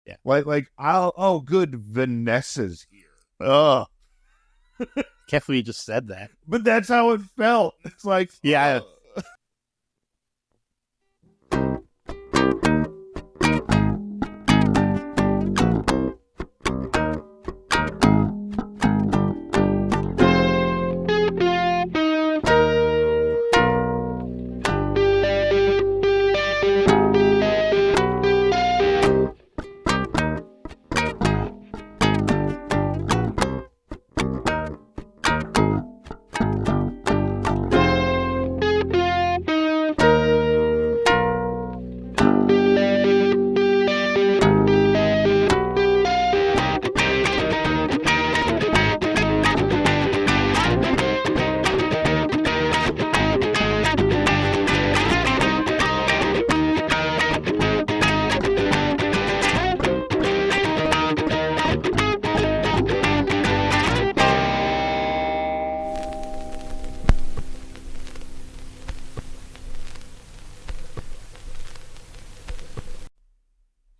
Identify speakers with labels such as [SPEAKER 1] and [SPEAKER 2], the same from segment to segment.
[SPEAKER 1] Yeah.
[SPEAKER 2] Good, Vanessa's here.
[SPEAKER 1] Oh, can't believe you just said that.
[SPEAKER 2] But that's how it felt. It's like,
[SPEAKER 1] Yeah.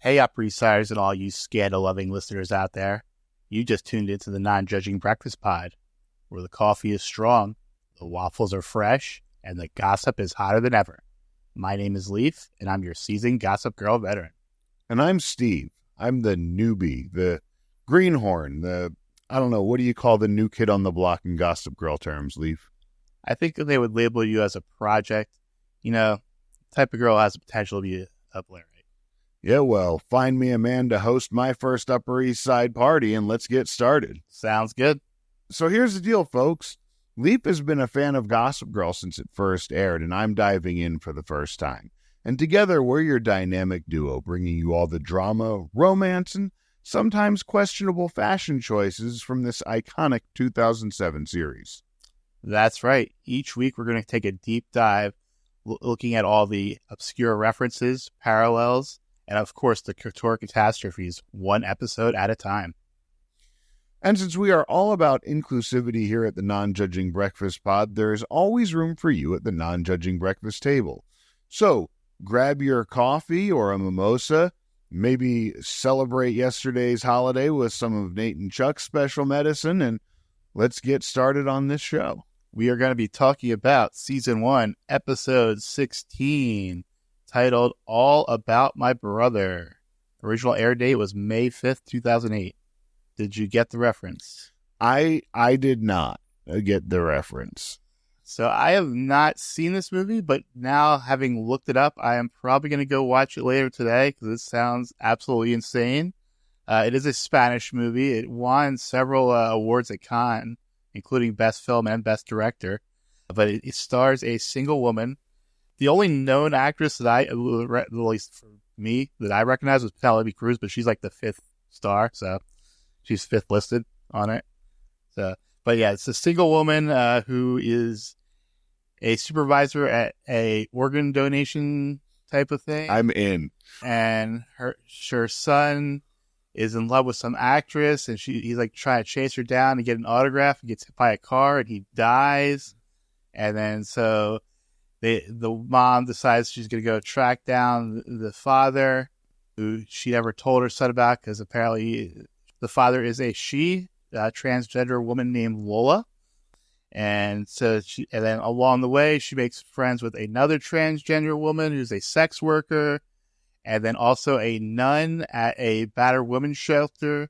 [SPEAKER 1] Hey, Upper Eastsiders and all you scandal-loving listeners out there. You just tuned into the non-judging breakfast pod, where the coffee is strong, the waffles are fresh, and the gossip is hotter than ever. My name is Leif, and I'm your seasoned Gossip Girl veteran.
[SPEAKER 2] And I'm Steve. I'm the newbie, the greenhorn, I don't know, what do you call the new kid on the block in Gossip Girl terms, Leif?
[SPEAKER 1] I think that they would label you as a project, type of girl has the potential to be a Blair.
[SPEAKER 2] Yeah, well, find me a man to host my first Upper East Side party, and let's get started.
[SPEAKER 1] Sounds good.
[SPEAKER 2] So here's the deal, folks. Leif has been a fan of Gossip Girl since it first aired, and I'm diving in for the first time. And together, we're your dynamic duo, bringing you all the drama, romance, and sometimes questionable fashion choices from this iconic 2007 series.
[SPEAKER 1] That's right. Each week, we're going to take a deep dive, looking at all the obscure references, parallels, and of course, the couture catastrophes, one episode at a time.
[SPEAKER 2] And since we are all about inclusivity here at the Non-Judging Breakfast Pod, there's always room for you at the Non-Judging Breakfast table. So, grab your coffee or a mimosa, maybe celebrate yesterday's holiday with some of Nate and Chuck's special medicine, and let's get started on this show.
[SPEAKER 1] We are going to be talking about Season 1, Episode 16, titled All About My Brother. Original air date was May 5th, 2008. Did you get the reference?
[SPEAKER 2] I did not get the reference.
[SPEAKER 1] So I have not seen this movie, but now having looked it up, I am probably going to go watch it later today because it sounds absolutely insane. It is a Spanish movie. It won several awards at Cannes, including Best Film and Best Director. But it stars a single woman. The only known actress that at least for me, that I recognize was Penelope Cruz, but she's like the fifth star, so she's fifth listed on it. So, but yeah, it's a single woman who is a supervisor at a organ donation type of thing.
[SPEAKER 2] I'm in.
[SPEAKER 1] And her son is in love with some actress, and he's like trying to chase her down and get an autograph, and gets hit by a car, and he dies. And then so the mom decides she's going to go track down the father, who she never told her son about, because apparently the father is a transgender woman named Lola. And so and then along the way, she makes friends with another transgender woman who's a sex worker, and then also a nun at a battered women's shelter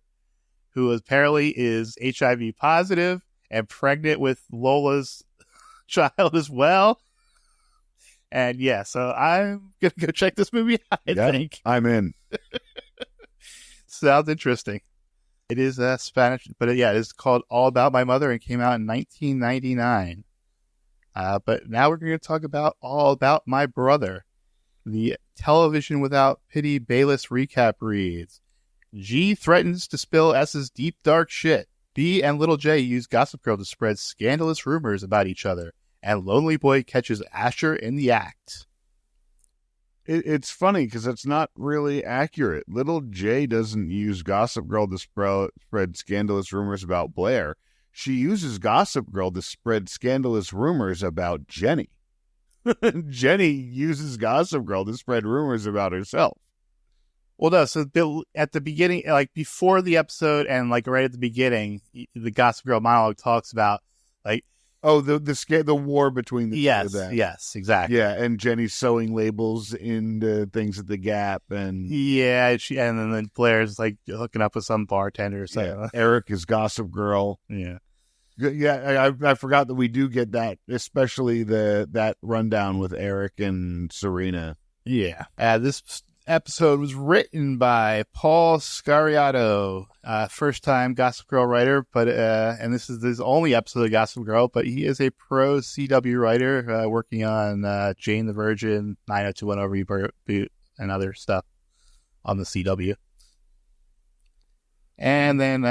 [SPEAKER 1] who apparently is HIV positive and pregnant with Lola's child as well. And yeah, so I'm going to go check this movie out, I think.
[SPEAKER 2] I'm in.
[SPEAKER 1] Sounds interesting. It is Spanish, but it is called All About My Mother and came out in 1999. But now we're going to talk about All About My Brother. The Television Without Pity Bayless recap reads, G threatens to spill S's deep dark shit. B and Little J use Gossip Girl to spread scandalous rumors about each other. And Lonely Boy catches Asher in the act.
[SPEAKER 2] It's funny because it's not really accurate. Little J doesn't use Gossip Girl to spread scandalous rumors about Blair. She uses Gossip Girl to spread scandalous rumors about Jenny. Jenny uses Gossip Girl to spread rumors about herself.
[SPEAKER 1] Well, no. So at the beginning, like before the episode, and like right at the beginning, the Gossip Girl monologue talks about like,
[SPEAKER 2] the war between the two of them.
[SPEAKER 1] Yes, exactly.
[SPEAKER 2] Yeah, and Jenny's sewing labels into things at the Gap, and
[SPEAKER 1] and then Blair's like hooking up with some bartender or something.
[SPEAKER 2] Yeah. Eric is Gossip Girl.
[SPEAKER 1] Yeah.
[SPEAKER 2] Yeah, I forgot that we do get that, especially that rundown with Eric and Serena.
[SPEAKER 1] Yeah. This episode was written by Paul Scariato, first-time Gossip Girl writer, but and this is his only episode of Gossip Girl, but he is a pro CW writer, working on Jane the Virgin, 90210 Reboot, and other stuff on the CW. And then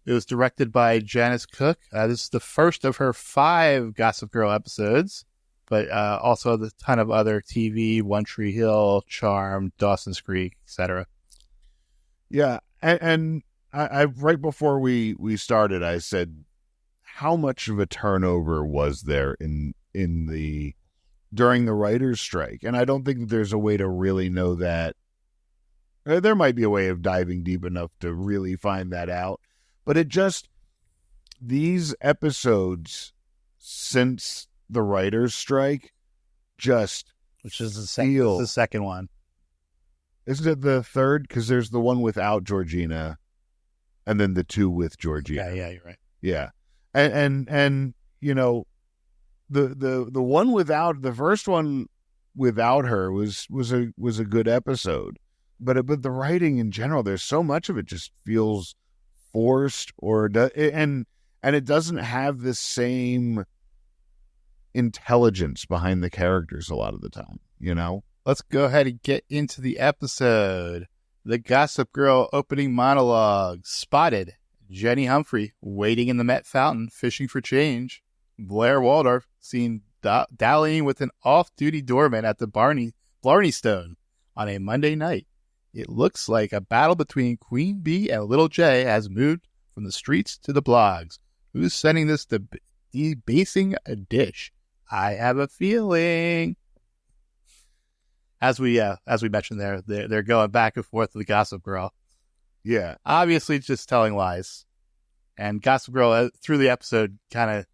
[SPEAKER 1] it was directed by Janice Cook. This is the first of her 5 Gossip Girl episodes, but also a ton of other TV, One Tree Hill, Charmed, Dawson's Creek, etc.
[SPEAKER 2] Yeah, and I right before we started, I said, how much of a turnover was there during the writer's strike? And I don't think that there's a way to really know that. There might be a way of diving deep enough to really find that out. But these episodes since the writer's strike
[SPEAKER 1] which is the second one.
[SPEAKER 2] Isn't it the third? Because there's the one without Georgina and then the 2 with Georgina.
[SPEAKER 1] Yeah, you're right.
[SPEAKER 2] Yeah. And you know, the one without, the first one without her was a good episode. But the writing in general, there's so much of it just feels forced, and it doesn't have the same intelligence behind the characters a lot of the time, you know?
[SPEAKER 1] Let's go ahead and get into the episode. The Gossip Girl opening monologue. Spotted. Jenny Humphrey waiting in the Met Fountain, fishing for change. Blair Waldorf seen dallying with an off-duty doorman at the Blarney Stone on a Monday night. It looks like a battle between Queen Bee and Little J has moved from the streets to the blogs. Who's sending this debasing a dish? I have a feeling. As we mentioned they're going back and forth with the Gossip Girl.
[SPEAKER 2] Yeah.
[SPEAKER 1] Obviously just telling lies. And Gossip Girl, through the episode, kind of,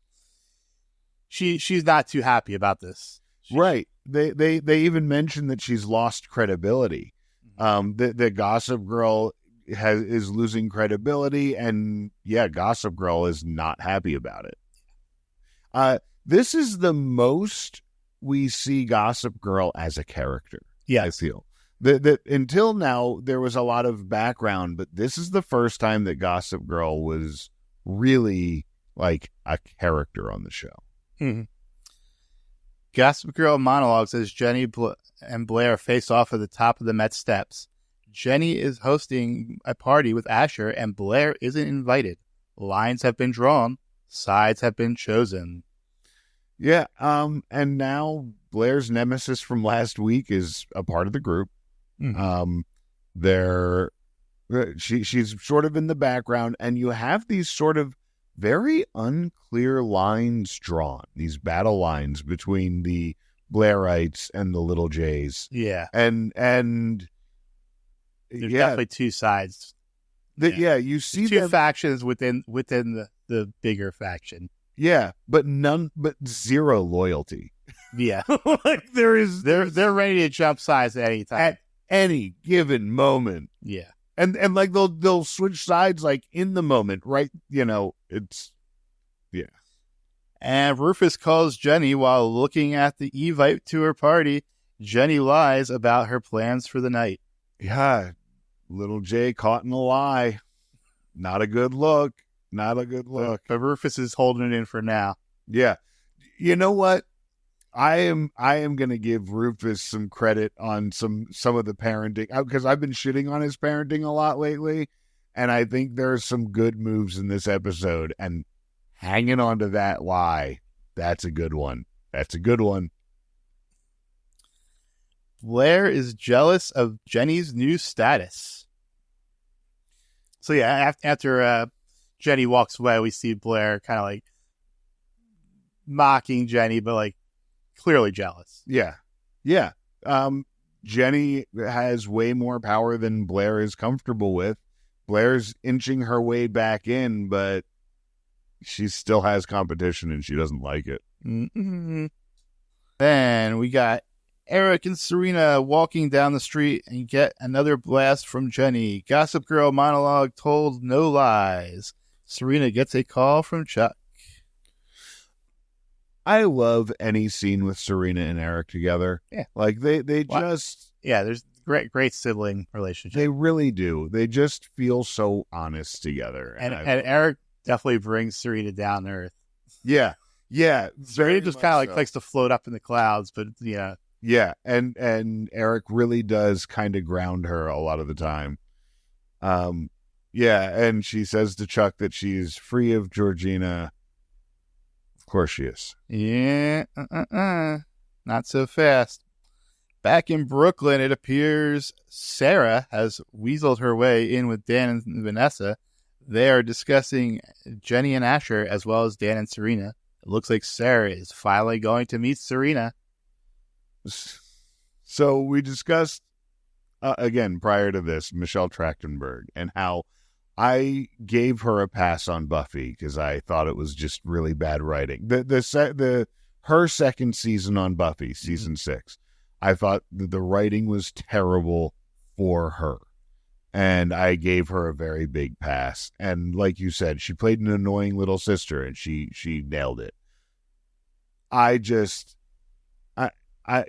[SPEAKER 1] she's not too happy about this.
[SPEAKER 2] Right. They even mentioned that she's lost credibility. The Gossip Girl is losing credibility, and Gossip Girl is not happy about it. This is the most we see Gossip Girl as a character.
[SPEAKER 1] Yeah,
[SPEAKER 2] I feel that until now there was a lot of background, but this is the first time that Gossip Girl was really like a character on the show.
[SPEAKER 1] Mm-hmm. Gossip Girl monologues as Jenny and Blair face off at the top of the Met steps. Jenny is hosting a party with Asher, and Blair isn't invited. Lines have been drawn. Sides have been chosen.
[SPEAKER 2] Yeah, and now Blair's nemesis from last week is a part of the group. Mm-hmm. She's sort of in the background, and you have these sort of very unclear lines drawn, these battle lines between the Blairites and the Little Jays.
[SPEAKER 1] Yeah.
[SPEAKER 2] And
[SPEAKER 1] there's definitely 2 sides.
[SPEAKER 2] You see
[SPEAKER 1] 2 factions within the bigger faction.
[SPEAKER 2] Yeah, but zero loyalty.
[SPEAKER 1] Yeah.
[SPEAKER 2] Like
[SPEAKER 1] they're ready to jump sides at any time.
[SPEAKER 2] At any given moment.
[SPEAKER 1] Yeah.
[SPEAKER 2] And like they'll switch sides like in the moment, right? You know, it's
[SPEAKER 1] And Rufus calls Jenny while looking at the Evite to her party. Jenny lies about her plans for the night.
[SPEAKER 2] Yeah, Little J caught in a lie. Not a good look. Not a good look.
[SPEAKER 1] But Rufus is holding it in for now.
[SPEAKER 2] Yeah. You know what? I am going to give Rufus some credit on some of the parenting, because I've been shitting on his parenting a lot lately, and I think there's some good moves in this episode, and hanging on to that lie, that's a good one. That's a good one.
[SPEAKER 1] Blair is jealous of Jenny's new status. So yeah, after Jenny walks away, we see Blair kind of like mocking Jenny, but like clearly jealous.
[SPEAKER 2] Yeah. Yeah. Jenny has way more power than Blair is comfortable with. Blair's inching her way back in, but she still has competition and she doesn't like it.
[SPEAKER 1] Mm-hmm. Then we got Eric and Serena walking down the street and get another blast from Jenny. Gossip Girl monologue told no lies. Serena gets a call from Chuck.
[SPEAKER 2] I love any scene with Serena and Eric together.
[SPEAKER 1] Yeah.
[SPEAKER 2] Like they just...
[SPEAKER 1] Yeah, there's great sibling relationship.
[SPEAKER 2] They really do. They just feel so honest together.
[SPEAKER 1] And Eric definitely brings Serena down to earth.
[SPEAKER 2] Yeah. Yeah.
[SPEAKER 1] Serena just kind of like likes to float up in the clouds, but yeah.
[SPEAKER 2] Yeah. And Eric really does kind of ground her a lot of the time. Yeah. And she says to Chuck that she's free of Georgina. Of course she is.
[SPEAKER 1] Yeah. Not so fast. Back in Brooklyn, it appears Sarah has weaseled her way in with Dan and Vanessa. They are discussing Jenny and Asher, as well as Dan and Serena. It looks like Sarah is finally going to meet Serena.
[SPEAKER 2] So we discussed, again, prior to this, Michelle Trachtenberg, and how I gave her a pass on Buffy because I thought it was just really bad writing. Her second season on Buffy, season 6, I thought the writing was terrible for her. And I gave her a very big pass. And like you said, she played an annoying little sister and she nailed it.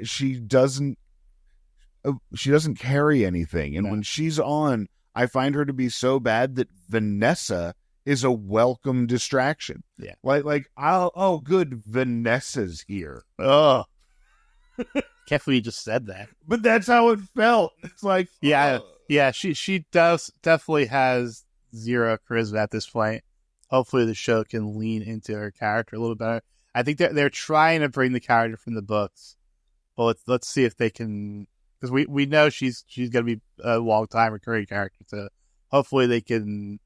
[SPEAKER 2] She doesn't carry anything. And when she's on, I find her to be so bad that Vanessa is a welcome distraction.
[SPEAKER 1] Yeah.
[SPEAKER 2] Good, Vanessa's here.
[SPEAKER 1] Oh. Can't believe you just said that.
[SPEAKER 2] But that's how it felt. It's like,
[SPEAKER 1] yeah, she definitely has zero charisma at this point. Hopefully the show can lean into her character a little better. I think they're trying to bring the character from the books. But let's see if they can, because we know she's going to be a long time recurring character. So hopefully they can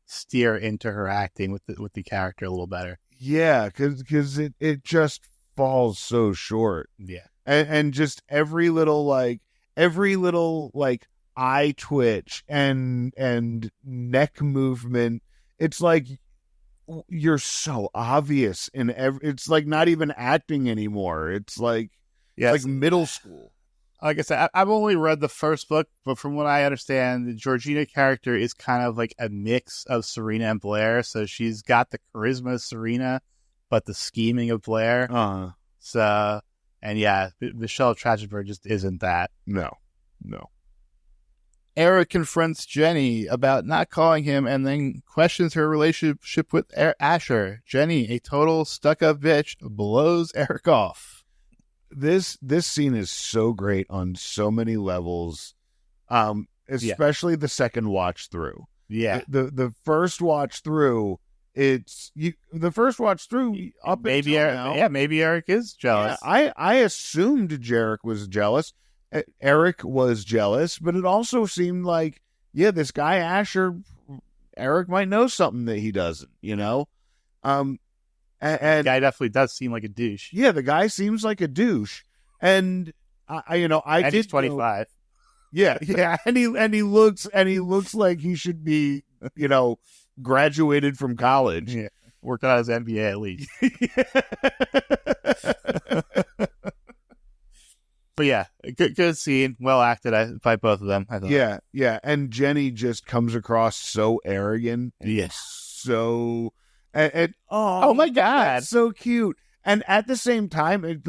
[SPEAKER 1] steer into her acting with the character a little better.
[SPEAKER 2] Yeah, because it just falls so short.
[SPEAKER 1] Yeah.
[SPEAKER 2] And just every little eye twitch and neck movement, it's like you're so obvious in it's like not even acting anymore. It's like it's like middle school.
[SPEAKER 1] Like I said, I've only read the first book, but from what I understand, the Georgina character is kind of like a mix of Serena and Blair. So she's got the charisma of Serena, but the scheming of Blair. So. And yeah, Michelle Trachtenberg just isn't that.
[SPEAKER 2] No.
[SPEAKER 1] Eric confronts Jenny about not calling him and then questions her relationship with Asher. Jenny, a total stuck-up bitch, blows Eric off.
[SPEAKER 2] This scene is so great on so many levels, especially the second watch through.
[SPEAKER 1] Yeah.
[SPEAKER 2] The first watch through... the first watch through up
[SPEAKER 1] maybe
[SPEAKER 2] until now.
[SPEAKER 1] Yeah, maybe Eric is jealous.
[SPEAKER 2] Yeah, I assumed Jarek was jealous. Eric was jealous, but it also seemed like, this guy Asher, Eric might know something that he doesn't, and
[SPEAKER 1] the guy definitely does seem like a douche.
[SPEAKER 2] Yeah, the guy seems like a douche, and
[SPEAKER 1] and he's 25.
[SPEAKER 2] Yeah, and he looks like he should be, graduated from college.
[SPEAKER 1] Yeah. Worked on his MBA at least. But yeah, good scene. Well acted by both of them, I thought.
[SPEAKER 2] Yeah. And Jenny just comes across so arrogant.
[SPEAKER 1] Yes.
[SPEAKER 2] So...
[SPEAKER 1] oh my God.
[SPEAKER 2] That's so cute. And at the same time,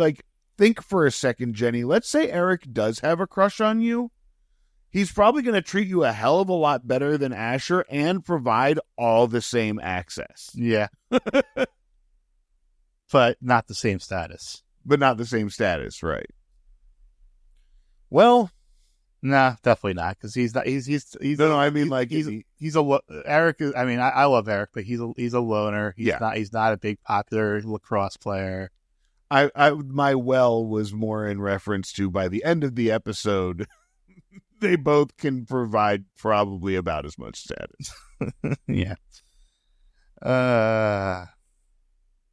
[SPEAKER 2] think for a second, Jenny. Let's say Eric does have a crush on you. He's probably going to treat you a hell of a lot better than Asher and provide all the same access.
[SPEAKER 1] Yeah. But not the same status.
[SPEAKER 2] Right. Well,
[SPEAKER 1] no, definitely not, because he's not. He's
[SPEAKER 2] no. I mean,
[SPEAKER 1] Eric is. I mean, I love Eric, but he's a loner. He's not a big popular lacrosse player.
[SPEAKER 2] My well was more in reference to, by the end of the episode, they both can provide probably about as much status.
[SPEAKER 1] Yeah. Yeah.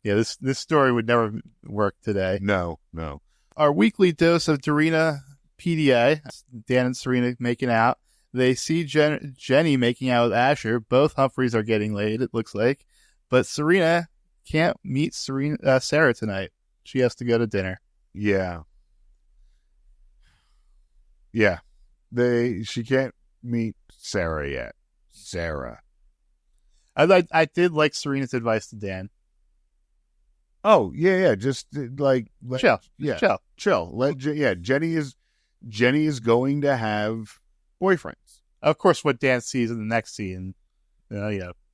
[SPEAKER 1] This story would never work today.
[SPEAKER 2] No.
[SPEAKER 1] Our weekly dose of Dorina PDA. Dan and Serena making out. They see Jenny making out with Asher. Both Humphreys are getting laid, it looks like. But Serena can't meet Sarah tonight. She has to go to dinner.
[SPEAKER 2] Yeah. Yeah. She can't meet Sarah yet. Sarah.
[SPEAKER 1] I did like Serena's advice to Dan.
[SPEAKER 2] Oh, yeah. Just
[SPEAKER 1] chill.
[SPEAKER 2] Yeah. Chill. Jenny is going to have boyfriends.
[SPEAKER 1] Of course, what Dan sees in the next scene,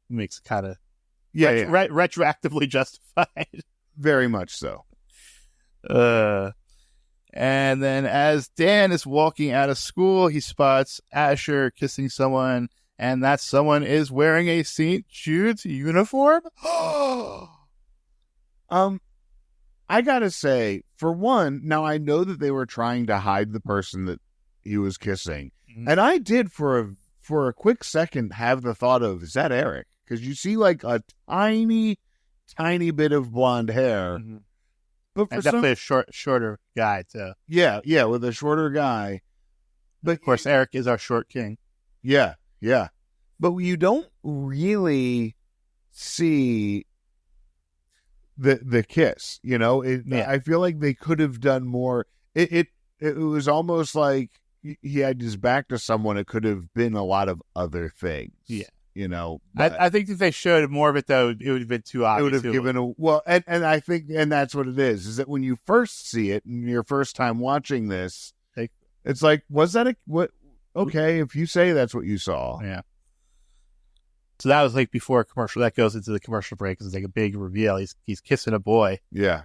[SPEAKER 1] makes it kind of retroactively justified.
[SPEAKER 2] Very much so.
[SPEAKER 1] And then as Dan is walking out of school, he spots Asher kissing someone, and that someone is wearing a St. Jude's uniform.
[SPEAKER 2] I gotta say, for one, now I know that they were trying to hide the person that he was kissing, and I did for a quick second have the thought of, is that Eric? Because you see like a tiny bit of blonde hair.
[SPEAKER 1] Mm-hmm.
[SPEAKER 2] But for
[SPEAKER 1] definitely a shorter guy too.
[SPEAKER 2] Yeah, with a shorter guy. But
[SPEAKER 1] of course, Eric is our short king.
[SPEAKER 2] Yeah. But you don't really see the kiss, I feel like they could have done more. It was almost like he had his back to someone. It could have been a lot of other things.
[SPEAKER 1] Yeah.
[SPEAKER 2] I
[SPEAKER 1] think if they showed more of it, though, it would have been too obvious.
[SPEAKER 2] It would have given and I think, and that's what it is that when you first see it and your first time watching this, it's like, was that what? Okay, if you say that's what you saw.
[SPEAKER 1] Yeah. So that was like before a commercial. That goes into the commercial break. It's like a big reveal. He's kissing a boy.
[SPEAKER 2] Yeah.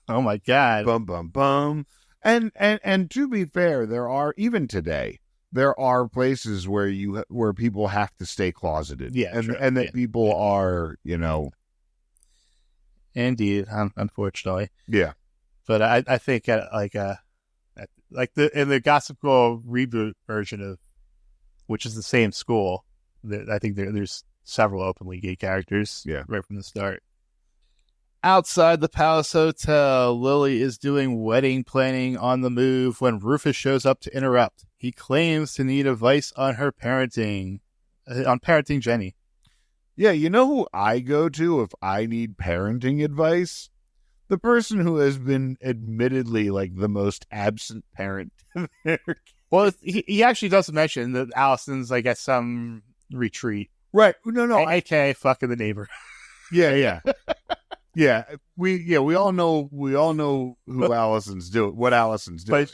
[SPEAKER 1] Oh my God.
[SPEAKER 2] Bum bum bum. And to be fair, there are, even today, there are places where people have to stay closeted.
[SPEAKER 1] Yeah.
[SPEAKER 2] And that people are,
[SPEAKER 1] Indeed, unfortunately.
[SPEAKER 2] Yeah.
[SPEAKER 1] But I think in the Gossip Girl reboot version of, which is the same school, I think there's several openly gay characters.
[SPEAKER 2] Yeah.
[SPEAKER 1] Right from the start. Outside the Palace Hotel, Lily is doing wedding planning on the move when Rufus shows up to interrupt. He claims to need advice on parenting Jenny.
[SPEAKER 2] Yeah, you know who I go to if I need parenting advice? The person who has been admittedly like the most absent parent.
[SPEAKER 1] Well, he actually does mention that Allison's like at some retreat.
[SPEAKER 2] Right. No.
[SPEAKER 1] AKA fucking the neighbor.
[SPEAKER 2] Yeah. Yeah, we all know who Allison's doing, what Allison's doing.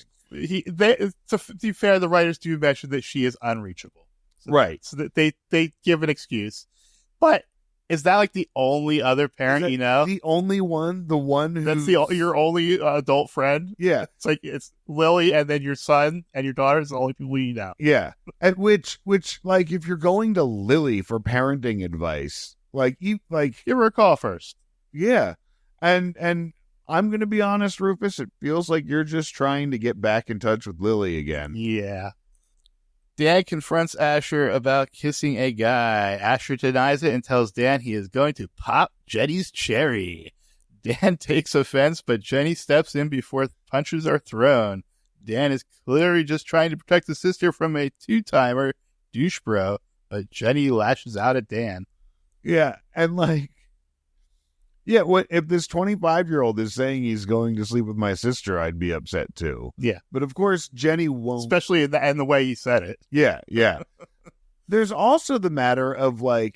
[SPEAKER 1] But to be fair, the writers do mention that she is unreachable,
[SPEAKER 2] right?
[SPEAKER 1] So that they give an excuse. But is that like the only other parent you know?
[SPEAKER 2] The only one, the one who
[SPEAKER 1] that's your only adult friend.
[SPEAKER 2] Yeah,
[SPEAKER 1] it's Lily, and then your son and your daughter is the only people you know.
[SPEAKER 2] Yeah, and which like if you're going to Lily for parenting advice, give
[SPEAKER 1] her a call first.
[SPEAKER 2] Yeah. And I'm going to be honest, Rufus, it feels like you're just trying to get back in touch with Lily again.
[SPEAKER 1] Yeah. Dan confronts Asher about kissing a guy. Asher denies it and tells Dan he is going to pop Jenny's cherry. Dan takes offense, but Jenny steps in before punches are thrown. Dan is clearly just trying to protect his sister from a two-timer douche bro, but Jenny lashes out at Dan.
[SPEAKER 2] Yeah, and what if this 25-year-old is saying he's going to sleep with my sister? I'd be upset too.
[SPEAKER 1] Yeah,
[SPEAKER 2] but of course Jenny won't.
[SPEAKER 1] Especially in the way he said it.
[SPEAKER 2] Yeah. There's also the matter of when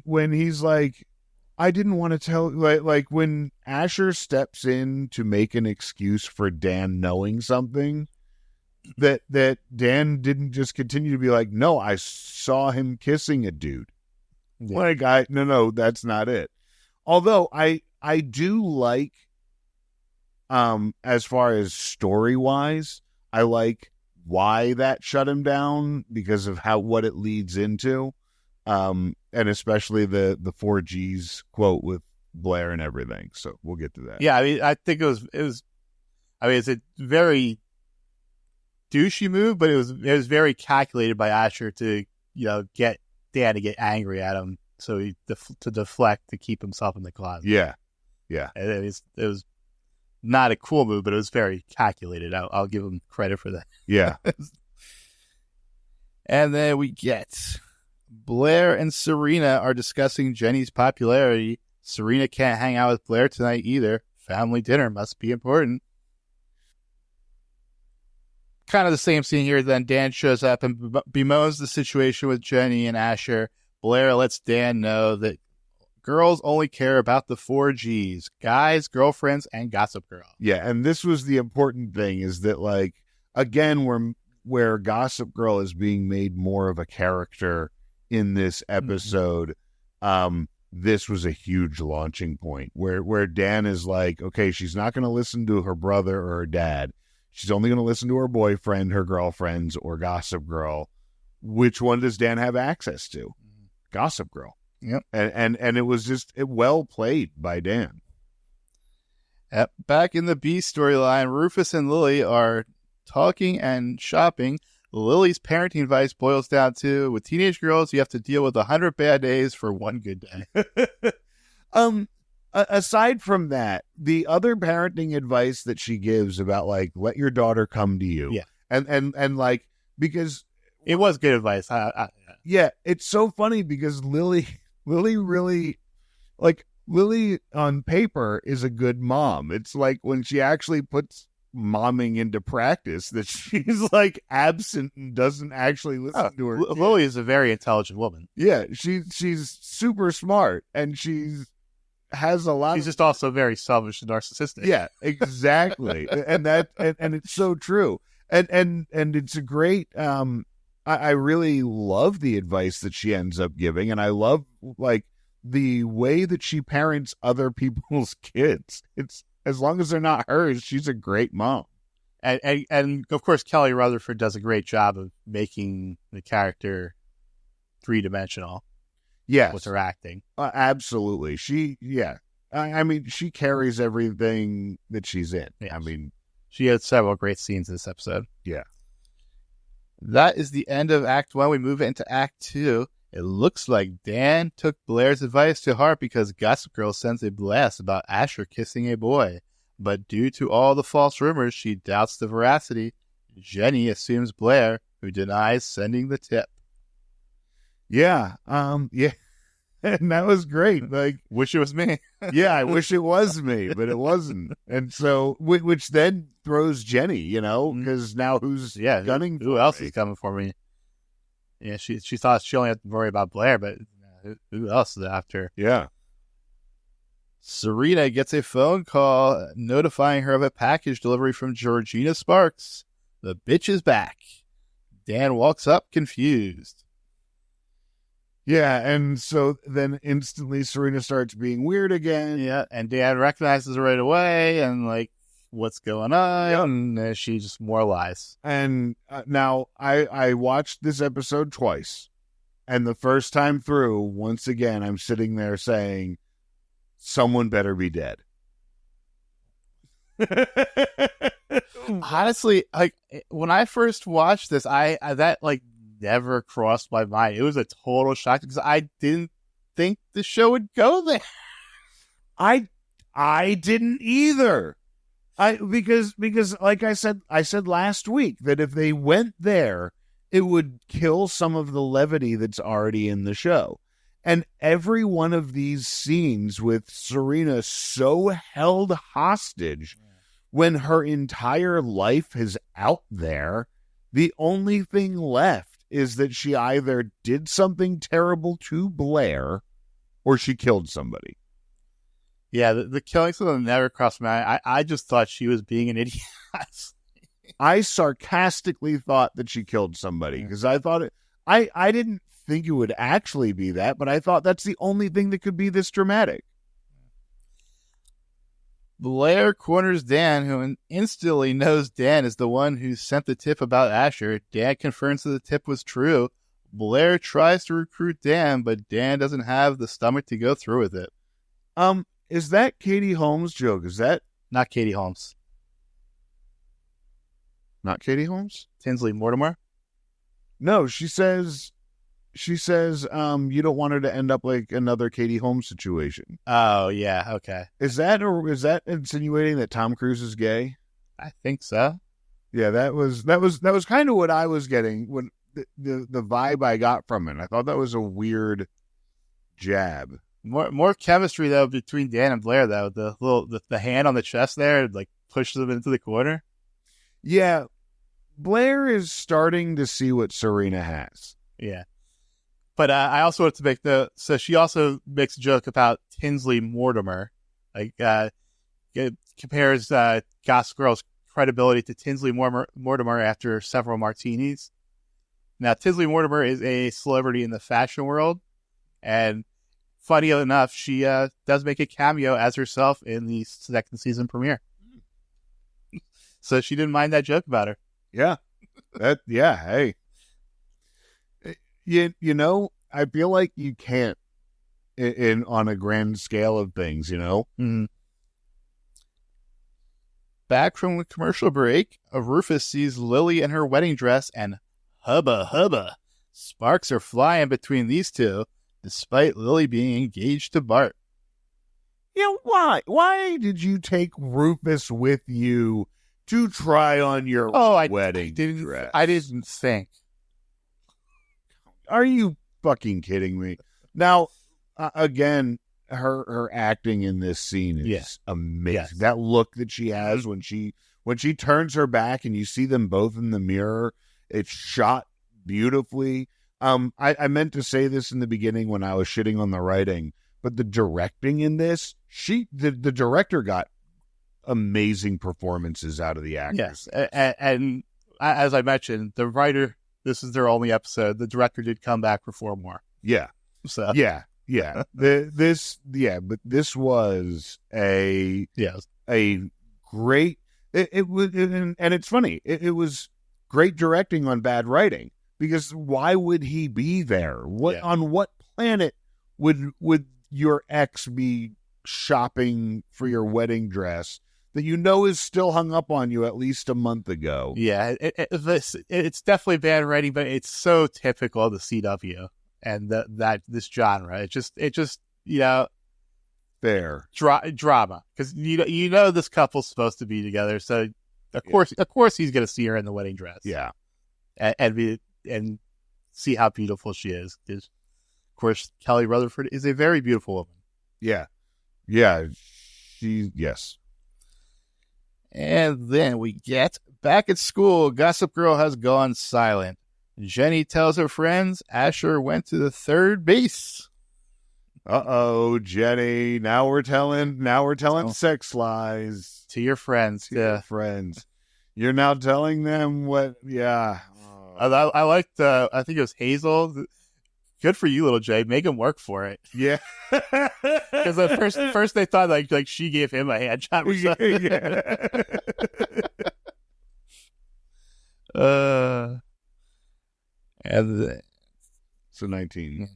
[SPEAKER 2] he's like, I didn't want to tell. Like when Asher steps in to make an excuse for Dan knowing something, that Dan didn't just continue to be like, no, I saw him kissing a dude. Yeah. No, that's not it. Although I do like, as far as story-wise, I like why that shut him down because of what it leads into, and especially the 4G's quote with Blair and everything. So we'll get to that.
[SPEAKER 1] Yeah, I mean, I think it was. I mean, it's a very douchey move, but it was very calculated by Asher to get Dan to get angry at him. So to deflect, to keep himself in the closet.
[SPEAKER 2] Yeah.
[SPEAKER 1] And it was not a cool move, but it was very calculated. I'll give him credit for that.
[SPEAKER 2] Yeah.
[SPEAKER 1] And then we get Blair and Serena are discussing Jenny's popularity. Serena can't hang out with Blair tonight either. Family dinner must be important. Kind of the same scene here. Then Dan shows up and bemoans the situation with Jenny and Asher. Blair lets Dan know that girls only care about the 4 Gs: guys, girlfriends, and Gossip Girl.
[SPEAKER 2] Yeah, and this was the important thing, is that, like, again, where Gossip Girl is being made more of a character in this episode, this was a huge launching point where Dan is like, okay, she's not going to listen to her brother or her dad. She's only going to listen to her boyfriend, her girlfriends, or Gossip Girl. Which one does Dan have access to? Gossip Girl.
[SPEAKER 1] Yep.
[SPEAKER 2] And it was just well played by Dan.
[SPEAKER 1] Back in the B storyline, Rufus and Lily are talking and shopping. Lily's parenting advice boils down to, with teenage girls, you have to deal with 100 bad days for one good day.
[SPEAKER 2] Aside from that, the other parenting advice that she gives about, like, let your daughter come to you.
[SPEAKER 1] Yeah.
[SPEAKER 2] And like, because
[SPEAKER 1] it was good advice.
[SPEAKER 2] Yeah, it's so funny because Lily really, like, Lily on paper is a good mom. It's like when she actually puts momming into practice that she's like absent and doesn't actually listen to her.
[SPEAKER 1] Lily is a very intelligent woman.
[SPEAKER 2] Yeah, she's super smart, and has a lot.
[SPEAKER 1] She's just also very selfish and narcissistic.
[SPEAKER 2] Yeah, exactly. and it's so true. And it's a great. I really love the advice that she ends up giving, and I love, like, the way that she parents other people's kids. It's, as long as they're not hers, she's a great mom.
[SPEAKER 1] And of course, Kelly Rutherford does a great job of making the character 3-dimensional.
[SPEAKER 2] Yes.
[SPEAKER 1] With her acting.
[SPEAKER 2] Absolutely. I mean, she carries everything that she's in.
[SPEAKER 1] Yes.
[SPEAKER 2] I mean,
[SPEAKER 1] she had several great scenes in this episode.
[SPEAKER 2] Yeah.
[SPEAKER 1] That is the end of Act 1. We move into Act 2. It looks like Dan took Blair's advice to heart because Gossip Girl sends a blast about Asher kissing a boy. But due to all the false rumors, she doubts the veracity. Jenny assumes Blair, who denies sending the tip.
[SPEAKER 2] Yeah. Yeah. And that was great. Like,
[SPEAKER 1] wish it was me.
[SPEAKER 2] Yeah, I wish it was me, but it wasn't. And so, which then throws Jenny, because now who's gunning for
[SPEAKER 1] who else is coming for me? Yeah, she thought she only had to worry about Blair, but who else is after?
[SPEAKER 2] Yeah.
[SPEAKER 1] Serena gets a phone call notifying her of a package delivery from Georgina Sparks. The bitch is back. Dan walks up confused.
[SPEAKER 2] Yeah, and so then instantly Serena starts being weird again.
[SPEAKER 1] Yeah, and Dan recognizes her right away and, like, what's going on? And she just more lies.
[SPEAKER 2] And now I watched this episode twice, and the first time through, once again, I'm sitting there saying, someone better be dead.
[SPEAKER 1] Honestly, like, when I first watched this, I that, like, never crossed my mind. It was a total shock because I didn't think the show would go there.
[SPEAKER 2] I didn't either. Because like I said last week that if they went there, it would kill some of the levity that's already in the show. And every one of these scenes with Serena so held hostage when her entire life is out there, the only thing left is that she either did something terrible to Blair or she killed somebody.
[SPEAKER 1] Yeah, the killing something never crossed my mind. I just thought she was being an idiot.
[SPEAKER 2] I sarcastically thought that she killed somebody because I thought I didn't think it would actually be that, but I thought that's the only thing that could be this dramatic.
[SPEAKER 1] Blair corners Dan, who instantly knows Dan is the one who sent the tip about Asher. Dan confirms that the tip was true. Blair tries to recruit Dan, but Dan doesn't have the stomach to go through with it.
[SPEAKER 2] Is that Katie Holmes' joke? Is that
[SPEAKER 1] not Katie Holmes?
[SPEAKER 2] Not Katie Holmes?
[SPEAKER 1] Tinsley Mortimer?
[SPEAKER 2] No, she says She says, you don't want her to end up like another Katie Holmes situation.
[SPEAKER 1] Oh, yeah, okay.
[SPEAKER 2] Is that insinuating that Tom Cruise is gay?
[SPEAKER 1] I think so.
[SPEAKER 2] Yeah, that was kind of what I was getting when the vibe I got from it. I thought that was a weird jab.
[SPEAKER 1] More chemistry though between Dan and Blair though. The hand on the chest there like pushes them into the corner.
[SPEAKER 2] Yeah, Blair is starting to see what Serena has.
[SPEAKER 1] Yeah. But I also want to make so she also makes a joke about Tinsley Mortimer. Like, it compares Gossip Girl's credibility to Tinsley Mortimer after several martinis. Now, Tinsley Mortimer is a celebrity in the fashion world. And funny enough, she does make a cameo as herself in the second season premiere. So she didn't mind that joke about her.
[SPEAKER 2] Yeah. Hey. You know, I feel like you can't in on a grand scale of things, you know?
[SPEAKER 1] Mm-hmm. Back from the commercial break, Rufus sees Lily in her wedding dress and hubba. Sparks are flying between these two, despite Lily being engaged to Bart.
[SPEAKER 2] Yeah, why? Why did you take Rufus with you to try on your wedding dress?
[SPEAKER 1] I didn't think.
[SPEAKER 2] Are you fucking kidding me? Now, again, her acting in this scene is amazing. Yes. That look that she has when she turns her back and you see them both in the mirror, it's shot beautifully. I meant to say this in the beginning when I was shitting on the writing, but the directing in this, the director got amazing performances out of the actors.
[SPEAKER 1] Yes, and as I mentioned, the writer, this is their only episode. The director did come back for 4 more.
[SPEAKER 2] Yeah.
[SPEAKER 1] So
[SPEAKER 2] yeah. But this was a great. It was, and it's funny. It was great directing on bad writing, because why would he be there? On what planet would your ex be shopping for your wedding dress that you know is still hung up on you at least a month ago?
[SPEAKER 1] Yeah, it's definitely bad writing, but it's so typical of the CW and this genre. It just
[SPEAKER 2] fair
[SPEAKER 1] drama, because you know this couple's supposed to be together, so of course he's gonna see her in the wedding dress.
[SPEAKER 2] Yeah,
[SPEAKER 1] and see how beautiful she is. Because of course Kelly Rutherford is a very beautiful woman.
[SPEAKER 2] Yeah, yes.
[SPEAKER 1] And then we get back at school. Gossip Girl has gone silent. Jenny tells her friends Asher went to the third base.
[SPEAKER 2] Uh-oh, Jenny. Now we're telling sex lies.
[SPEAKER 1] To your friends.
[SPEAKER 2] Your friends. You're now telling them what, yeah.
[SPEAKER 1] I liked, I think it was Hazel. Good for you, little Jay. Make him work for it.
[SPEAKER 2] Yeah.
[SPEAKER 1] Because at first they thought like she gave him a hand job or something. Yeah.
[SPEAKER 2] So 19.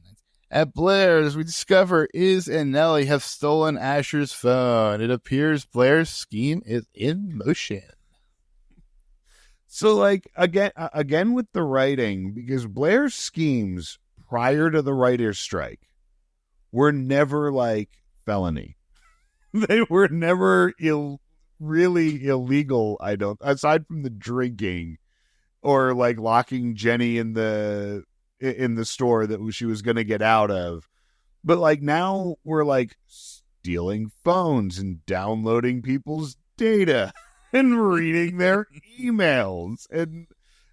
[SPEAKER 1] At Blair's, we discover Iz and Nellie have stolen Asher's phone. It appears Blair's scheme is in motion.
[SPEAKER 2] So, like, again with the writing, because Blair's schemes prior to the writer's strike were never like felony. They were never really illegal, aside from the drinking or like locking Jenny in the store that she was going to get out of. But like now we're like stealing phones and downloading people's data and reading their emails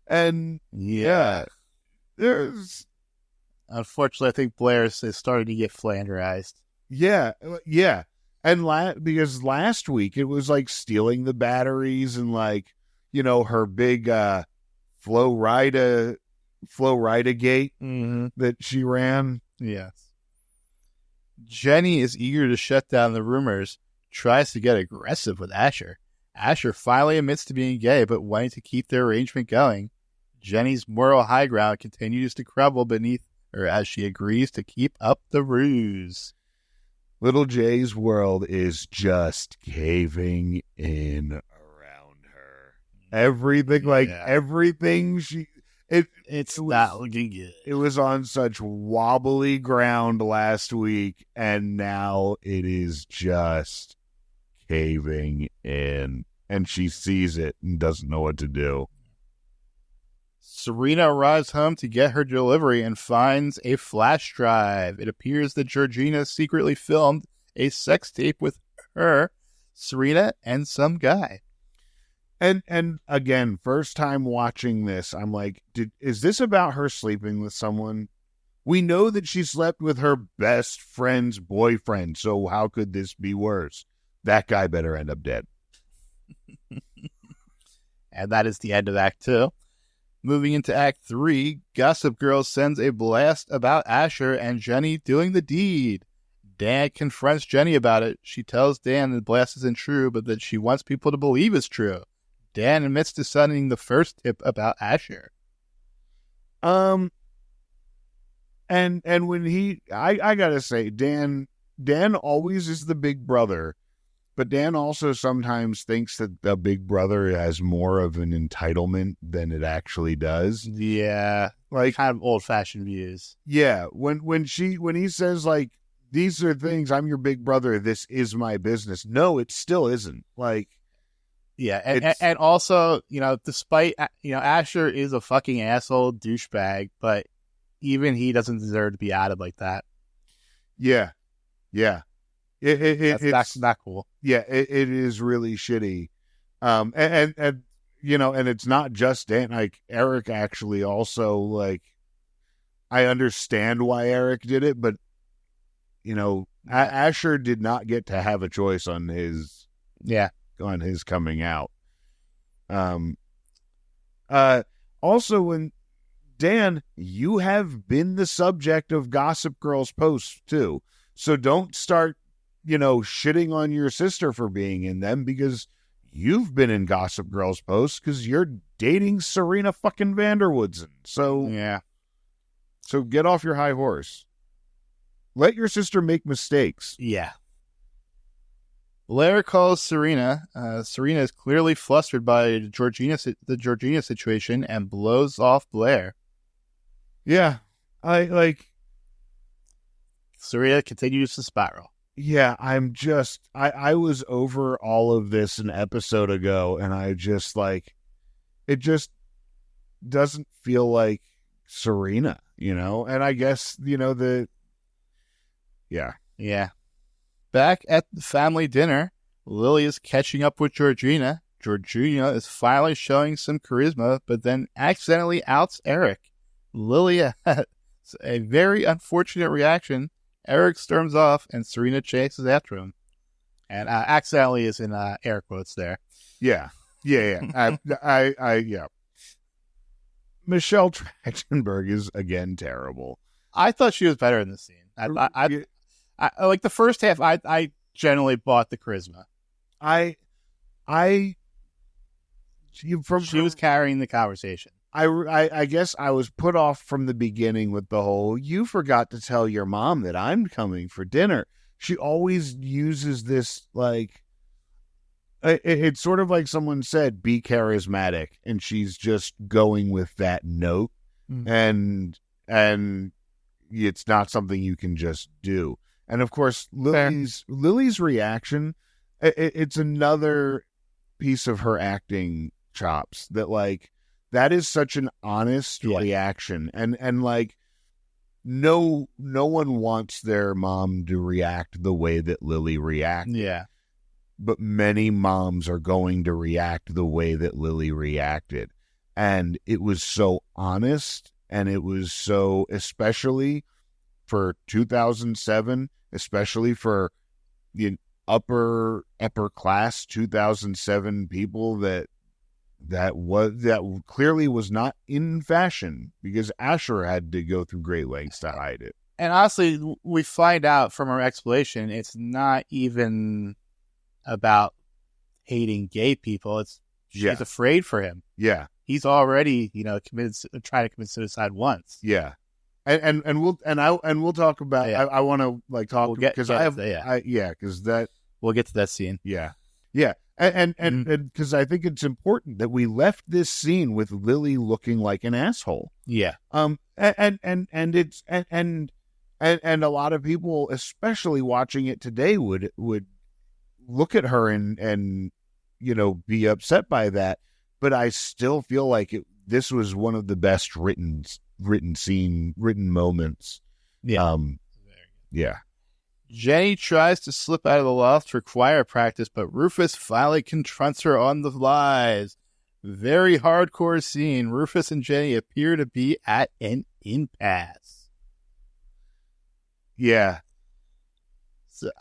[SPEAKER 2] and yeah, there's,
[SPEAKER 1] unfortunately, I think Blair is starting to get flanderized.
[SPEAKER 2] Yeah. And because last week it was like stealing the batteries and like, you know, her big Flo Rida gate that she ran.
[SPEAKER 1] Yes. Jenny is eager to shut down the rumors, tries to get aggressive with Asher. Asher finally admits to being gay, but wanting to keep their arrangement going. Jenny's moral high ground continues to crumble beneath her as she agrees to keep up the ruse.
[SPEAKER 2] Little Jay's world is just caving in around her. Everything, everything
[SPEAKER 1] It's not looking good.
[SPEAKER 2] It was on such wobbly ground last week, and now it is just caving in. And she sees it and doesn't know what to do.
[SPEAKER 1] Serena arrives home to get her delivery and finds a flash drive. It appears that Georgina secretly filmed a sex tape with her, Serena, and some guy.
[SPEAKER 2] And again, first time watching this, I'm like, is this about her sleeping with someone? We know that she slept with her best friend's boyfriend, so how could this be worse? That guy better end up dead.
[SPEAKER 1] And that is the end of Act 2. Moving into Act 3, Gossip Girl sends a blast about Asher and Jenny doing the deed. Dan confronts Jenny about it. She tells Dan the blast isn't true, but that she wants people to believe it's true. Dan admits to sending the first tip about Asher.
[SPEAKER 2] And when I gotta say, Dan always is the big brother, but Dan also sometimes thinks that the big brother has more of an entitlement than it actually does.
[SPEAKER 1] Yeah,
[SPEAKER 2] like
[SPEAKER 1] kind of old-fashioned views.
[SPEAKER 2] Yeah, when he says like, these are things, I'm your big brother, this is my business. No, it still isn't. Like,
[SPEAKER 1] yeah, and also, despite, Asher is a fucking asshole douchebag, but even he doesn't deserve to be outed like that.
[SPEAKER 2] Yeah.
[SPEAKER 1] That's not cool.
[SPEAKER 2] Yeah, it is really shitty. And it's not just Dan. Like, Eric actually also, like, I understand why Eric did it, but, Asher did not get to have a choice on his...
[SPEAKER 1] Yeah.
[SPEAKER 2] On his coming out. Also, when Dan, you have been the subject of Gossip Girl's posts too, so don't start, shitting on your sister for being in them, because you've been in Gossip Girl's posts because you're dating Serena fucking Vanderwoodson. So
[SPEAKER 1] yeah,
[SPEAKER 2] so get off your high horse. Let your sister make mistakes.
[SPEAKER 1] Yeah. Blair calls Serena. Serena is clearly flustered by the Georgina situation and blows off Blair.
[SPEAKER 2] Yeah,
[SPEAKER 1] Serena continues to spiral.
[SPEAKER 2] Yeah, I was over all of this an episode ago, and I just it just doesn't feel like Serena, and I guess,
[SPEAKER 1] Yeah. Back at the family dinner, Lily is catching up with Georgina. Georgina is finally showing some charisma, but then accidentally outs Eric. Lily has a very unfortunate reaction. Eric storms off, and Serena chases after him. And accidentally is in air quotes there.
[SPEAKER 2] Yeah. Yeah. Yeah. Michelle Trachtenberg is, again, terrible.
[SPEAKER 1] I thought she was better in this scene. I like the first half. I generally bought the charisma. She was carrying the conversation.
[SPEAKER 2] I guess I was put off from the beginning with the whole, you forgot to tell your mom that I'm coming for dinner. She always uses this, it's sort of like someone said, be charismatic, and she's just going with that note, and it's not something you can just do. And of course, Lily's reaction, it's another piece of her acting chops that is such an honest reaction. And no one wants their mom to react the way that Lily reacted.
[SPEAKER 1] Yeah.
[SPEAKER 2] But many moms are going to react the way that Lily reacted. And it was so honest, and it was so, especially for 2007, especially for the upper class 2007 people that clearly was not in fashion, because Asher had to go through great lengths to hide it.
[SPEAKER 1] And honestly, we find out from her explanation, it's not even about hating gay people. She's afraid for him.
[SPEAKER 2] Yeah.
[SPEAKER 1] He's already, tried to commit suicide once.
[SPEAKER 2] Yeah. And we'll talk about. I want to talk because
[SPEAKER 1] we'll get to that scene.
[SPEAKER 2] Yeah. Yeah. And because I think it's important that we left this scene with Lily looking like an asshole.
[SPEAKER 1] Yeah.
[SPEAKER 2] And a lot of people, especially watching it today, would look at her and be upset by that. But I still feel like this was one of the best written moments.
[SPEAKER 1] Yeah.
[SPEAKER 2] Yeah.
[SPEAKER 1] Jenny tries to slip out of the loft for choir practice, but Rufus finally confronts her on the lies. Very hardcore scene. Rufus and Jenny appear to be at an impasse.
[SPEAKER 2] Yeah.
[SPEAKER 1] So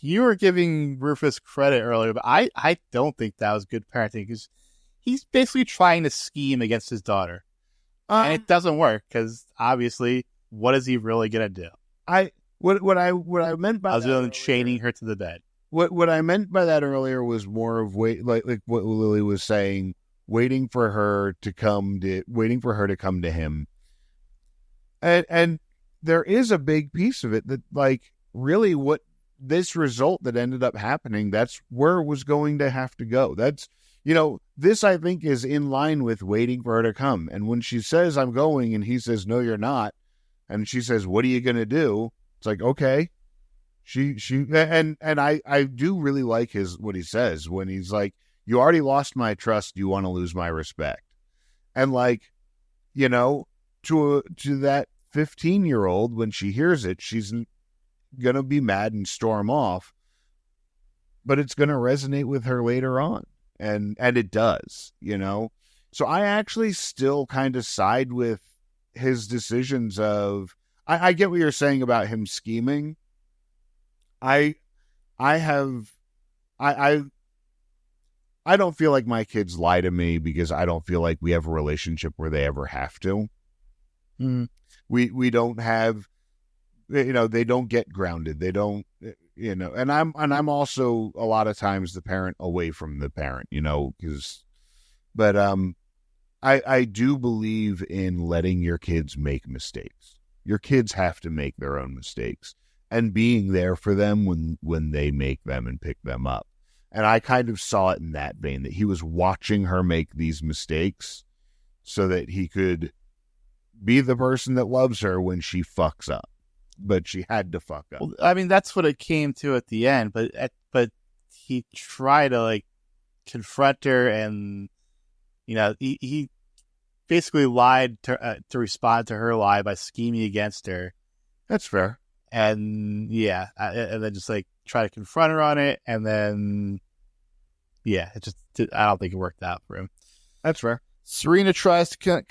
[SPEAKER 1] you were giving Rufus credit earlier, but I don't think that was good parenting, because he's basically trying to scheme against his daughter. And it doesn't work, because obviously, what is he really going to do?
[SPEAKER 2] What I meant by
[SPEAKER 1] other than chaining her to the bed.
[SPEAKER 2] What I meant by that earlier was more of like what Lily was saying, waiting for her to come to him. And there is a big piece of it that, like, really what this result that ended up happening, that's where it was going to have to go. That's, this I think is in line with waiting for her to come. And when she says, I'm going, and he says, no, you're not. And she says, what are you going to do? It's like, okay. And I do really like what he says when he's like, you already lost my trust. You want to lose my respect. And like, to that 15-year-old, when she hears it, she's going to be mad and storm off, but it's going to resonate with her later on. And it does, So I actually still kind of side with his decisions of, I get what you're saying about him scheming. I don't feel like my kids lie to me, because I don't feel like we have a relationship where they ever have to.
[SPEAKER 1] Mm.
[SPEAKER 2] We don't have, they don't get grounded. They don't, and I'm also a lot of times the parent away from the parent, but I do believe in letting your kids make mistakes. Your kids have to make their own mistakes, and being there for them when they make them and pick them up. And I kind of saw it in that vein, that he was watching her make these mistakes so that he could be the person that loves her when she fucks up. But she had to fuck up.
[SPEAKER 1] Well, I mean, that's what it came to at the end, but he tried to, like, confront her, and, he basically lied to respond to her lie by scheming against her.
[SPEAKER 2] That's fair.
[SPEAKER 1] And yeah, and then just like try to confront her on it, and then I don't think it worked out for him.
[SPEAKER 2] That's fair.
[SPEAKER 1] Serena tries to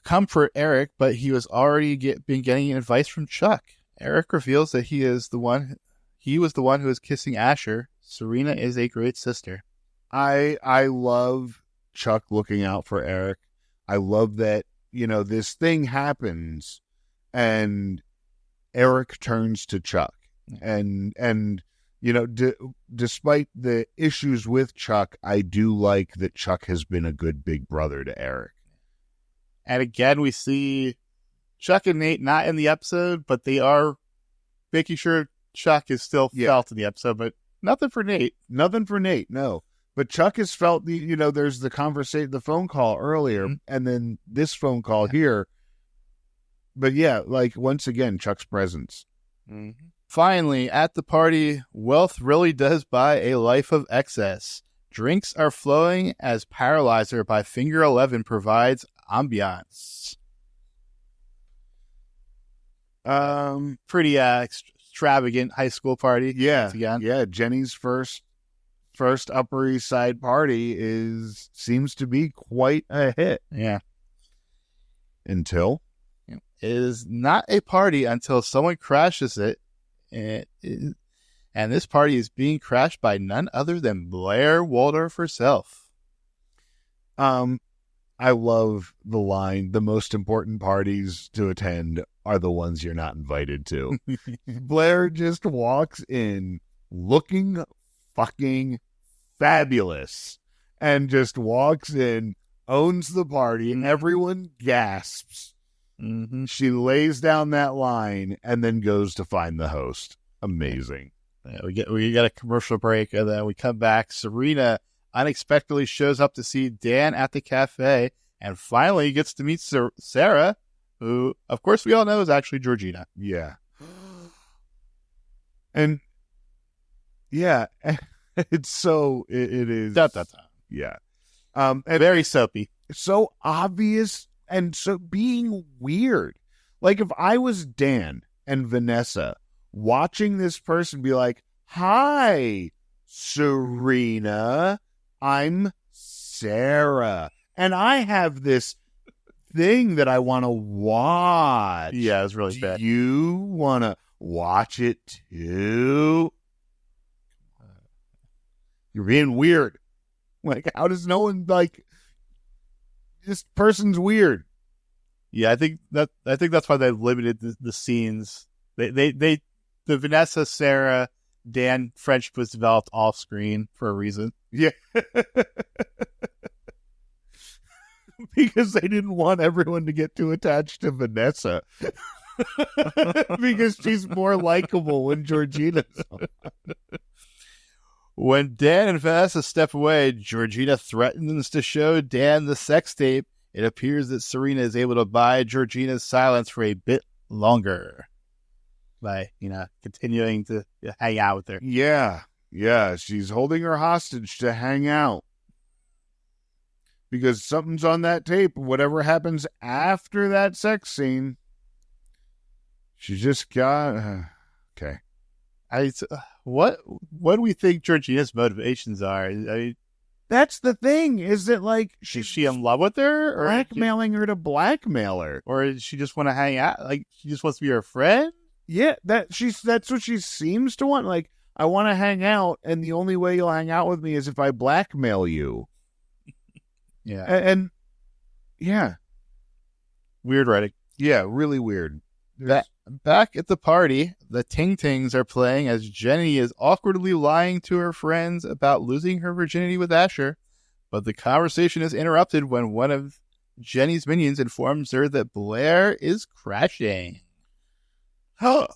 [SPEAKER 1] comfort Eric, but he was already been getting advice from Chuck. Eric reveals that he was the one who was kissing Asher. Serena is a great sister.
[SPEAKER 2] I love Chuck looking out for Eric. I love that, this thing happens and Eric turns to Chuck. And despite the issues with Chuck, I do like that Chuck has been a good big brother to Eric.
[SPEAKER 1] And again, we see Chuck and Nate not in the episode, but they are making sure Chuck is still felt in the episode, but nothing for Nate.
[SPEAKER 2] Nothing for Nate, no. But Chuck has felt, there's the phone call earlier, and then this phone call here. But yeah, like, once again, Chuck's presence.
[SPEAKER 1] Mm-hmm. Finally, at the party, wealth really does buy a life of excess. Drinks are flowing as Paralyzer by Finger 11 provides ambiance. Pretty extravagant high school party.
[SPEAKER 2] Yeah, yeah. Jenny's first Upper East Side party seems to be quite a hit.
[SPEAKER 1] Yeah.
[SPEAKER 2] Until
[SPEAKER 1] it is not a party until someone crashes it, and this party is being crashed by none other than Blair Waldorf herself.
[SPEAKER 2] I love the line, the most important parties to attend are the ones you're not invited to. Blair just walks in looking fucking fabulous and just walks in, owns the party, and everyone gasps.
[SPEAKER 1] Mm-hmm.
[SPEAKER 2] She lays down that line and then goes to find the host. Amazing.
[SPEAKER 1] We get a commercial break, and then we come back. Serena unexpectedly shows up to see Dan at the cafe, and finally gets to meet Sarah, who, of course, we all know is actually Georgina.
[SPEAKER 2] Yeah. And yeah, it's so it is. Yeah.
[SPEAKER 1] And very soapy.
[SPEAKER 2] So obvious and so being weird. Like if I was Dan and Vanessa watching this person be like, "Hi, Serena, I'm Sarah, and I have this thing that I want to watch.
[SPEAKER 1] Yeah, it's really bad.
[SPEAKER 2] Do you want to watch it too?" You're being weird. Like, how does no one, like, this person's weird.
[SPEAKER 1] Yeah, I think that's why they limited the scenes. The Vanessa, Sarah, Dan friendship was developed off screen for a reason.
[SPEAKER 2] Yeah. Because they didn't want everyone to get too attached to Vanessa. Because she's more likable when Georgina's on.
[SPEAKER 1] When Dan and Vanessa step away, Georgina threatens to show Dan the sex tape. It appears that Serena is able to buy Georgina's silence for a bit longer by, continuing to hang out with her.
[SPEAKER 2] Yeah. Yeah. She's holding her hostage to hang out. Because something's on that tape. Whatever happens after that sex scene, she just got... okay.
[SPEAKER 1] What do we think Georgina's motivations are? I mean,
[SPEAKER 2] that's the thing, is that, like...
[SPEAKER 1] Is she in love with her? Or
[SPEAKER 2] blackmailing her to blackmail her?
[SPEAKER 1] Or does she just want to hang out? Like, she just wants to be her friend?
[SPEAKER 2] Yeah, that's what she seems to want. Like, I want to hang out, and the only way you'll hang out with me is if I blackmail you.
[SPEAKER 1] Yeah.
[SPEAKER 2] And yeah.
[SPEAKER 1] Weird writing.
[SPEAKER 2] Yeah, really weird.
[SPEAKER 1] Back at the party, the Ting Tings are playing as Jenny is awkwardly lying to her friends about losing her virginity with Asher, but the conversation is interrupted when one of Jenny's minions informs her that Blair is crashing.
[SPEAKER 2] Huh.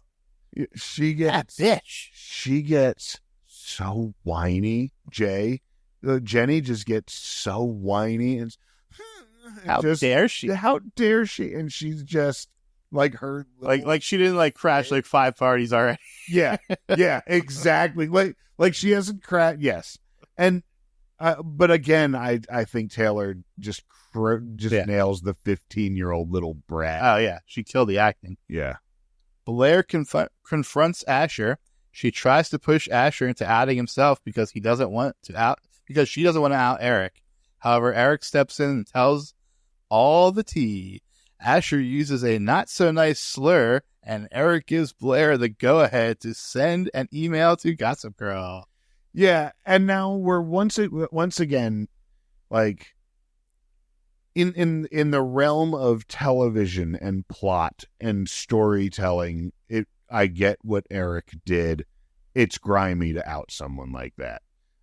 [SPEAKER 2] She gets...
[SPEAKER 1] That bitch.
[SPEAKER 2] She gets so whiny, Jay. Jenny just gets so whiny. And
[SPEAKER 1] how dare she?
[SPEAKER 2] How dare she? And she's just... like her little...
[SPEAKER 1] like she didn't crash 5 parties already.
[SPEAKER 2] Yeah exactly, like she hasn't crashed. Yes. And but again, I think Taylor just nails the 15-year-old little brat.
[SPEAKER 1] Oh yeah, she killed the acting.
[SPEAKER 2] Yeah.
[SPEAKER 1] Blair confronts Asher. She tries to push Asher into outing himself because she doesn't want to out Eric. However, Eric steps in and tells all the tea. Asher uses a not-so-nice slur, and Eric gives Blair the go-ahead to send an email to Gossip Girl.
[SPEAKER 2] Yeah, and now we're once again, like, in the realm of television and plot and storytelling. I get what Eric did. It's grimy to out someone like that.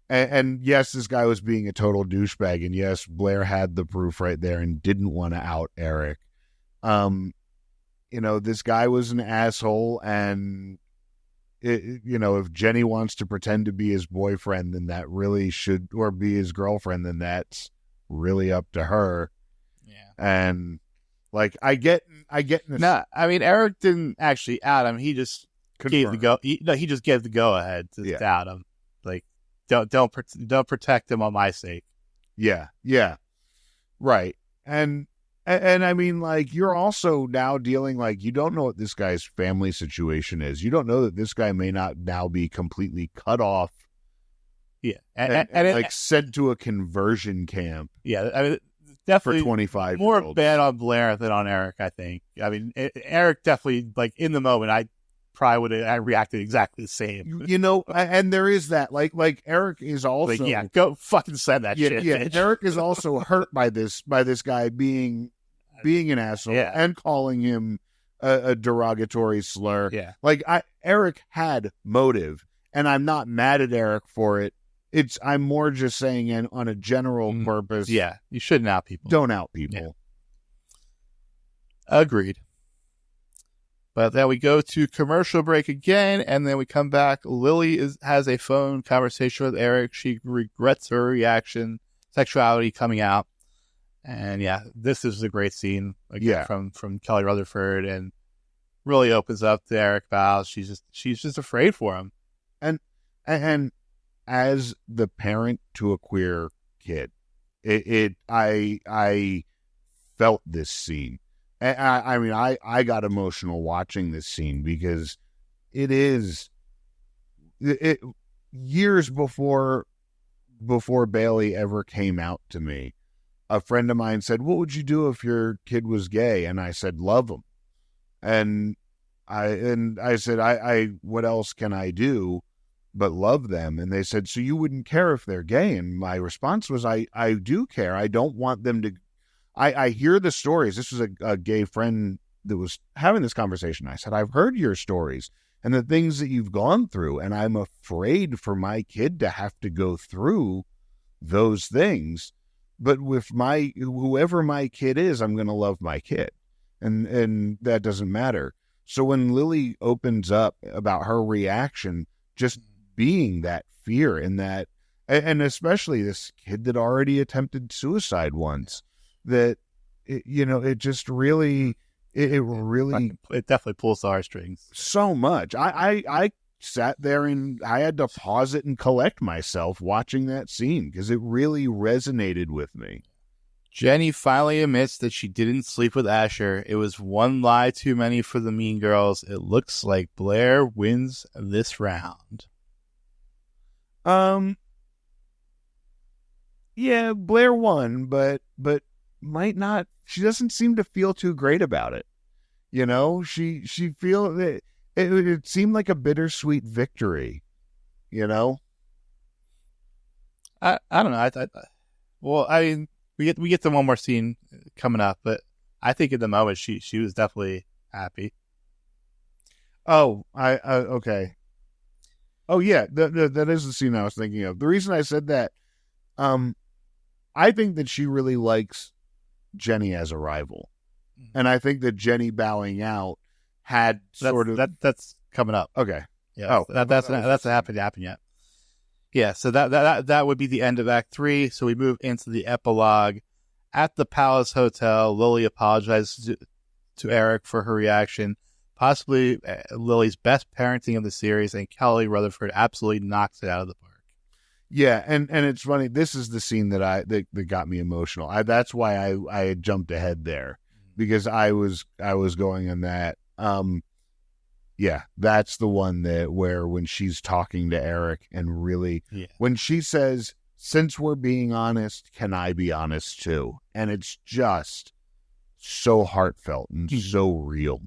[SPEAKER 2] And yes, this guy was being a total douchebag, and yes, Blair had the proof right there and didn't want to out Eric. This guy was an asshole, and if Jenny wants to pretend to be his boyfriend, then that really should, or be his girlfriend, then that's really up to her.
[SPEAKER 1] Yeah. And
[SPEAKER 2] I get.
[SPEAKER 1] No, I mean, Eric didn't actually out him. He just gave the go. He just gave the go ahead to out him. Like, don't protect him on my sake.
[SPEAKER 2] Yeah. Yeah. Right. And I mean, you're also now dealing, you don't know what this guy's family situation is. You don't know that this guy may not now be completely cut off.
[SPEAKER 1] Yeah.
[SPEAKER 2] And sent to a conversion camp.
[SPEAKER 1] Yeah. I mean, definitely
[SPEAKER 2] for 25
[SPEAKER 1] more bad on Blair than on Eric, I think. I mean, Eric definitely, in the moment, I probably would have reacted exactly the same.
[SPEAKER 2] And there is that. Like Eric is also...
[SPEAKER 1] go fucking send that shit.
[SPEAKER 2] Yeah, Eric is also hurt by this guy being an asshole and calling him a derogatory slur.
[SPEAKER 1] Yeah.
[SPEAKER 2] Eric had motive, and I'm not mad at Eric for it. I'm more just saying on a general purpose.
[SPEAKER 1] Yeah, you shouldn't out people.
[SPEAKER 2] Don't out people.
[SPEAKER 1] Yeah. Agreed. But then we go to commercial break again, and then we come back. Lily has a phone conversation with Eric. She regrets her reaction, sexuality coming out. And yeah, this is a great scene again from Kelly Rutherford, and really opens up to Eric Vows. She's just afraid for him.
[SPEAKER 2] And as the parent to a queer kid, I felt this scene. I mean, I got emotional watching this scene because it years before Bailey ever came out to me, a friend of mine said, "What would you do if your kid was gay?" And I said, "Love him." And I said, I what else can I do but love them? And they said, "So you wouldn't care if they're gay?" And my response was, I do care. I don't want them to. I hear the stories. This was a gay friend that was having this conversation. I said, "I've heard your stories and the things that you've gone through, and I'm afraid for my kid to have to go through those things. But with whoever my kid is, I'm going to love my kid, and that doesn't matter." So when Lily opens up about her reaction, just being that fear and that, and especially this kid that already attempted suicide once. That it just really it
[SPEAKER 1] definitely pulls the heartstrings
[SPEAKER 2] so much. I sat there and I had to pause it and collect myself watching that scene because it really resonated with me.
[SPEAKER 1] Jenny finally admits that she didn't sleep with Asher. It was one lie too many for the Mean Girls. It looks like Blair wins this round.
[SPEAKER 2] Yeah, Blair won, but might not. She doesn't seem to feel too great about it. She feel that it seemed like a bittersweet victory.
[SPEAKER 1] I don't know. Well, I mean, we get to one more scene coming up, but I think at the moment she was definitely happy.
[SPEAKER 2] Oh, okay. Oh yeah, that is the scene I was thinking of. The reason I said that, I think that she really likes Jenny as a rival, and I think that Jenny bowing out had
[SPEAKER 1] that's coming up.
[SPEAKER 2] Okay,
[SPEAKER 1] yeah, that's not happened yet. Yeah, so that would be the end of Act 3. So we move into the epilogue. At the Palace Hotel, Lily apologizes to Eric for her reaction, possibly Lily's best parenting of the series, and Kelly Rutherford absolutely knocks it out of the park.
[SPEAKER 2] Yeah, and it's funny. This is the scene that got me emotional. That's why I had jumped ahead there, because I was going on that. Yeah, that's the one where when she's talking to Eric and really, when she says, "Since we're being honest, can I be honest too?" And it's just so heartfelt and so real.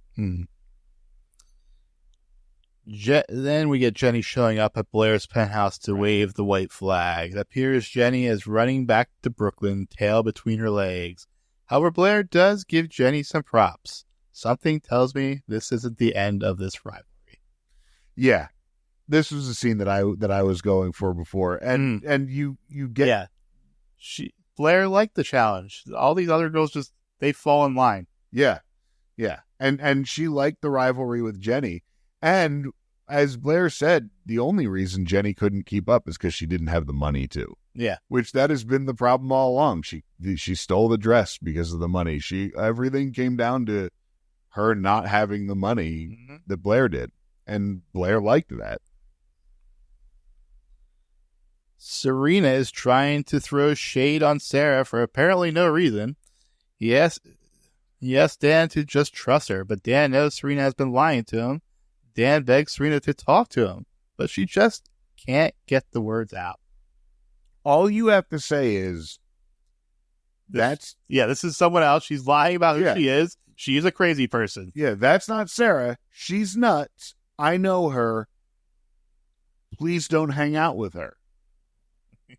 [SPEAKER 1] Then we get Jenny showing up at Blair's penthouse to wave the white flag. It appears Jenny is running back to Brooklyn, tail between her legs. However, Blair does give Jenny some props. Something tells me this isn't the end of this rivalry.
[SPEAKER 2] Yeah, this was a scene that I was going for before, and you get
[SPEAKER 1] Blair liked the challenge. All these other girls they fall in line.
[SPEAKER 2] Yeah, and she liked the rivalry with Jenny. And as Blair said, the only reason Jenny couldn't keep up is because she didn't have the money to.
[SPEAKER 1] Yeah.
[SPEAKER 2] Which that has been the problem all along. She stole the dress because of the money. Everything came down to her not having the money that Blair did. And Blair liked that.
[SPEAKER 1] Serena is trying to throw shade on Sarah for apparently no reason. Yes, Dan to just trust her, but Dan knows Serena has been lying to him. Dan begs Serena to talk to him, but she just can't get the words out.
[SPEAKER 2] All you have to say is, this
[SPEAKER 1] is someone else. She's lying about who she is. She's a crazy person.
[SPEAKER 2] Yeah, that's not Sarah. She's nuts. I know her. Please don't hang out with her.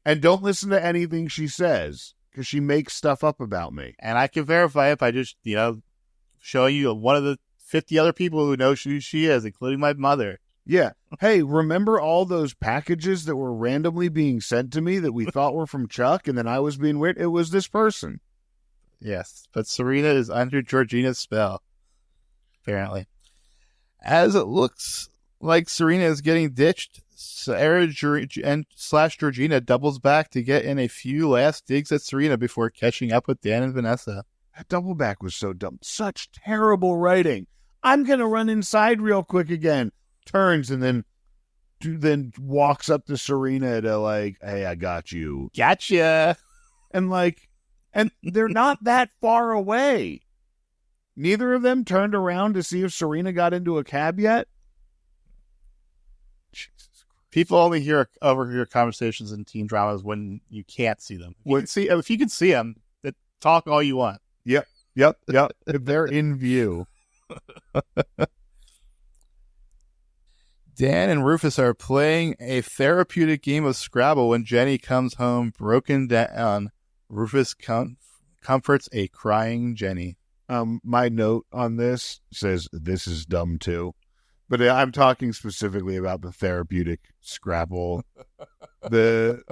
[SPEAKER 2] And don't listen to anything she says, because she makes stuff up about me.
[SPEAKER 1] And I can verify it by just, showing you one of the 50 other people who know who she is, including my mother.
[SPEAKER 2] Yeah. Hey, remember all those packages that were randomly being sent to me that we thought were from Chuck, and then I was being weird? It was this person.
[SPEAKER 1] Yes, but Serena is under Georgina's spell, apparently. As it looks like Serena is getting ditched, Sarah slash Georgina doubles back to get in a few last digs at Serena before catching up with Dan and Vanessa.
[SPEAKER 2] That double back was so dumb. Such terrible writing. I'm going to run inside real quick again. Turns and then walks up to Serena to like, hey, I got you.
[SPEAKER 1] Gotcha.
[SPEAKER 2] And they're not that far away. Neither of them turned around to see if Serena got into a cab yet. Jesus Christ.
[SPEAKER 1] People only overhear conversations in teen dramas when you can't see them. If you can see them, talk all you want.
[SPEAKER 2] Yep. If they're in view.
[SPEAKER 1] Dan and Rufus are playing a therapeutic game of Scrabble when Jenny comes home broken down. Rufus comforts a crying Jenny.
[SPEAKER 2] My note on this says, this is dumb too. But I'm talking specifically about the therapeutic Scrabble. the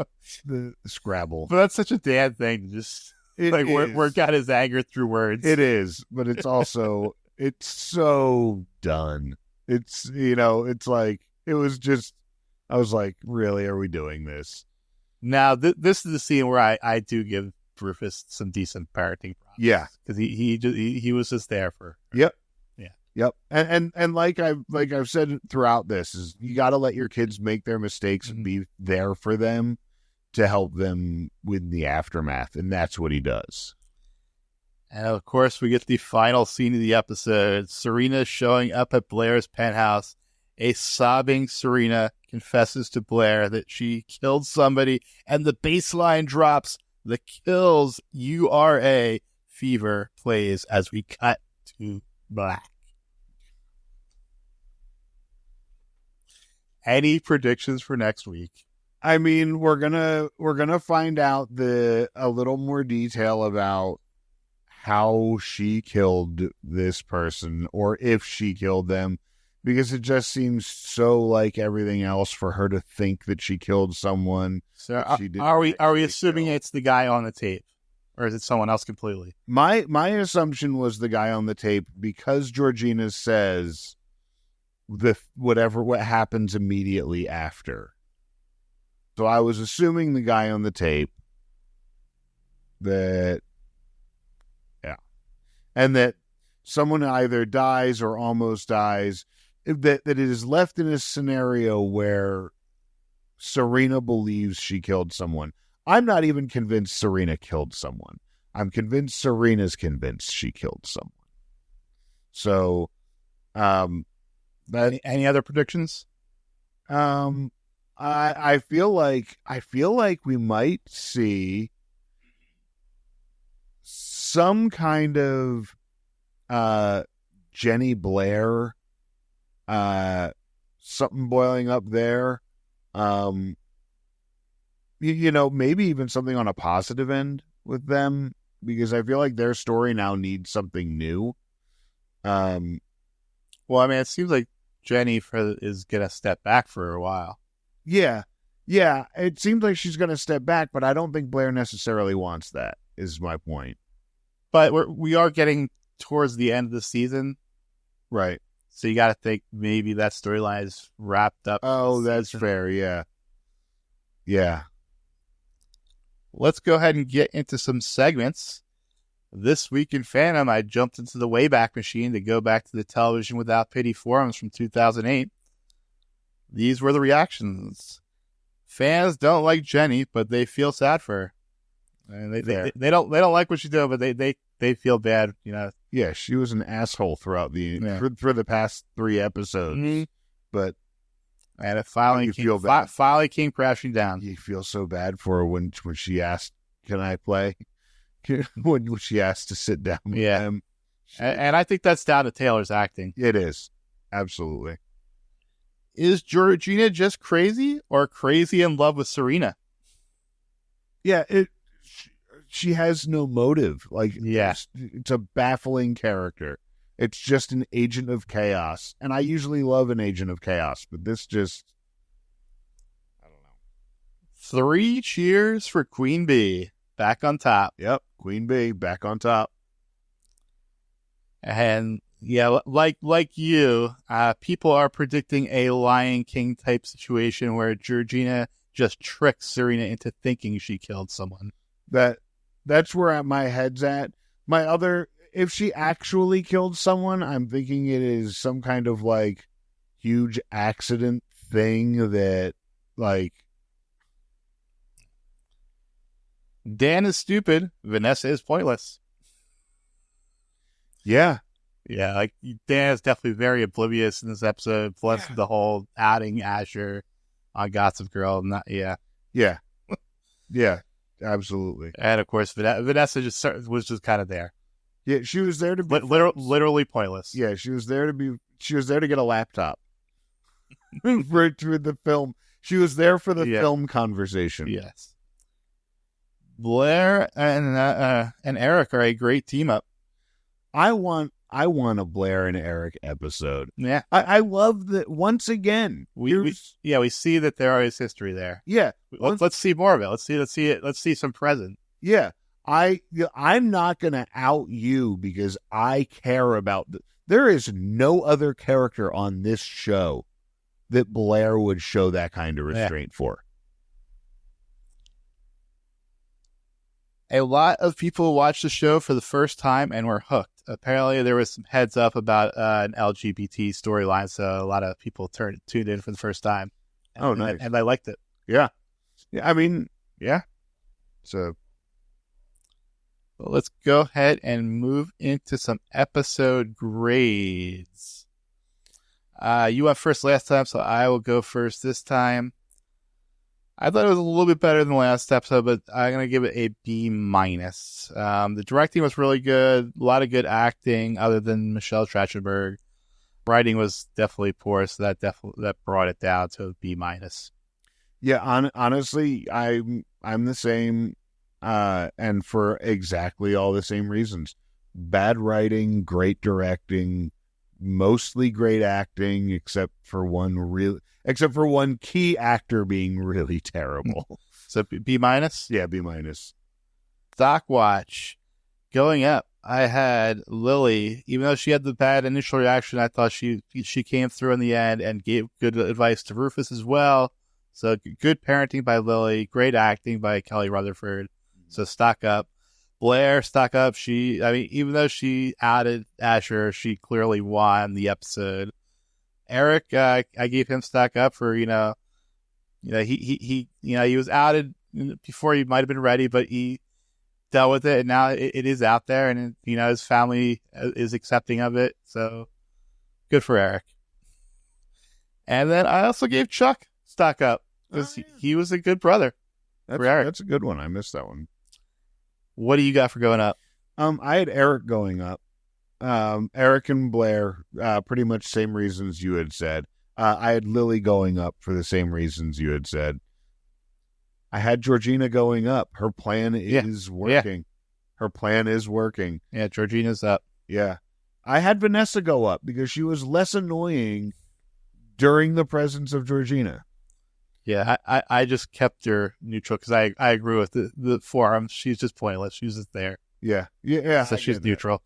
[SPEAKER 2] Scrabble.
[SPEAKER 1] But that's such a Dan thing to just work out his anger through words.
[SPEAKER 2] It is, but it's also, it's so done. It's, it's like, it was just, I was like, really, are we doing this?
[SPEAKER 1] Now, this is the scene where I do give Rufus some decent parenting props.
[SPEAKER 2] Yeah.
[SPEAKER 1] Because he was just there for her.
[SPEAKER 2] Yep.
[SPEAKER 1] Yeah.
[SPEAKER 2] Yep. And like I've said throughout this, is you got to let your kids make their mistakes and be there for them to help them with the aftermath. And that's what he does.
[SPEAKER 1] And of course, we get the final scene of the episode. Serena showing up at Blair's penthouse. A sobbing Serena confesses to Blair that she killed somebody, and the bass line drops. The Kills URA Fever plays as we cut to black. Any predictions for next week?
[SPEAKER 2] I mean, we're gonna find out a little more detail about how she killed this person, or if she killed them, because it just seems so like everything else for her to think that she killed someone.
[SPEAKER 1] So are we assuming it's the guy on the tape, or is it someone else completely?
[SPEAKER 2] My assumption was the guy on the tape, because Georgina says what happens immediately after. So I was assuming the guy on the tape, that and that someone either dies or almost dies, that it is left in a scenario where Serena believes she killed someone. I'm not even convinced Serena killed someone. I'm convinced Serena's convinced she killed someone. So,
[SPEAKER 1] any other predictions?
[SPEAKER 2] I feel like we might see some kind of Jenny Blair, something boiling up there. Maybe even something on a positive end with them, because I feel like their story now needs something new.
[SPEAKER 1] Well, I mean, it seems like Jenny is gonna step back for a while.
[SPEAKER 2] Yeah, it seems like she's gonna step back, but I don't think Blair necessarily wants that, is my point.
[SPEAKER 1] But we are getting towards the end of the season.
[SPEAKER 2] Right.
[SPEAKER 1] So you got to think maybe that storyline is wrapped up.
[SPEAKER 2] Oh, that's fair. Yeah. Yeah.
[SPEAKER 1] Let's go ahead and get into some segments. This week in fandom, I jumped into the Wayback Machine to go back to the Television Without Pity forums from 2008. These were the reactions. Fans don't like Jenny, but they feel sad for her. And they don't like what she's doing, but they feel bad,
[SPEAKER 2] Yeah, she was an asshole throughout for the past 3 episodes. Mm-hmm. But
[SPEAKER 1] and it finally came crashing down.
[SPEAKER 2] You feel so bad for her when she asked, "Can I play?" when she asked to sit down with them.
[SPEAKER 1] And I think that's down to Taylor's acting.
[SPEAKER 2] It is. Absolutely.
[SPEAKER 1] Is Georgina just crazy, or crazy in love with Serena?
[SPEAKER 2] Yeah, she has no motive. It's a baffling character. It's just an agent of chaos. And I usually love an agent of chaos, but this just, I don't know.
[SPEAKER 1] 3 cheers for Queen Bee. Back on top.
[SPEAKER 2] Yep, Queen Bee, back on top.
[SPEAKER 1] And Yeah, like you, people are predicting a Lion King type situation where Georgina just tricks Serena into thinking she killed someone.
[SPEAKER 2] That's where my head's at. If she actually killed someone, I'm thinking it is some kind of like huge accident thing that like.
[SPEAKER 1] Dan is stupid. Vanessa is pointless.
[SPEAKER 2] Yeah.
[SPEAKER 1] Yeah, like Dan is definitely very oblivious in this episode. Plus the whole adding Asher on Gossip Girl.
[SPEAKER 2] Yeah, absolutely.
[SPEAKER 1] And of course, Vanessa was just kind of there.
[SPEAKER 2] Yeah, she was there to be
[SPEAKER 1] literally pointless.
[SPEAKER 2] Yeah, she was there to get a laptop for the film. She was there for the film conversation.
[SPEAKER 1] Yes. Blair and Eric are a great team up.
[SPEAKER 2] I want a Blair and Eric episode.
[SPEAKER 1] Yeah,
[SPEAKER 2] I love that. Once again,
[SPEAKER 1] we see that there is history there.
[SPEAKER 2] Yeah,
[SPEAKER 1] let's see more of it. Let's see some present.
[SPEAKER 2] Yeah, I'm not gonna out you because I care about. There is no other character on this show that Blair would show that kind of restraint for.
[SPEAKER 1] A lot of people watched the show for the first time and were hooked. Apparently, there was some heads up about an LGBT storyline, so a lot of people tuned in for the first time.
[SPEAKER 2] Nice.
[SPEAKER 1] And I liked it.
[SPEAKER 2] Yeah. I mean, yeah. So
[SPEAKER 1] let's go ahead and move into some episode grades. You went first last time, so I will go first this time. I thought it was a little bit better than last episode, but I'm going to give it a B-. The directing was really good. A lot of good acting other than Michelle Trachtenberg. Writing was definitely poor, so that brought it down to a B-.
[SPEAKER 2] Yeah, honestly, I'm the same, and for exactly all the same reasons. Bad writing, great directing, mostly great acting, except for one key actor being really terrible.
[SPEAKER 1] So B-?
[SPEAKER 2] Yeah, B-.
[SPEAKER 1] Stock watch. Going up, I had Lily. Even though she had the bad initial reaction, I thought she came through in the end and gave good advice to Rufus as well. So good parenting by Lily, great acting by Kelly Rutherford. So stock up. Blair, stock up. Even though she added Asher, she clearly won the episode. Eric, I gave him stock up for he was outed before he might have been ready, but he dealt with it, and now it is out there, and his family is accepting of it. So good for Eric. And then I also gave Chuck stock up because he was a good brother for Eric.
[SPEAKER 2] That's a good one. I missed that one.
[SPEAKER 1] What do you got for going up?
[SPEAKER 2] I had Eric going up. Eric and Blair, pretty much same reasons you had said. I had Lily going up for the same reasons you had said. I had Georgina going up. Her plan is working. Yeah. Her plan is working.
[SPEAKER 1] Yeah, Georgina's up.
[SPEAKER 2] Yeah. I had Vanessa go up because she was less annoying during the presence of Georgina.
[SPEAKER 1] Yeah, I just kept her neutral because I agree with the forum. She's just pointless. She's just there.
[SPEAKER 2] Yeah.
[SPEAKER 1] So she's neutral.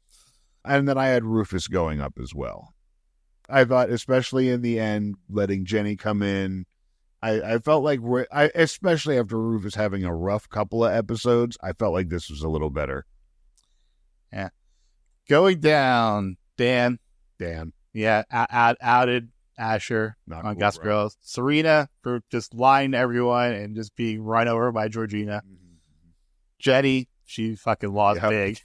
[SPEAKER 2] And then I had Rufus going up as well. I thought, especially in the end, letting Jenny come in, I felt like especially after Rufus having a rough couple of episodes, I felt like this was a little better.
[SPEAKER 1] Yeah. Going down, Dan. Yeah, outed Asher on Gossip Girl. Serena for just lying to everyone and just being run over by Georgina. Mm-hmm. Jenny, she fucking lost big.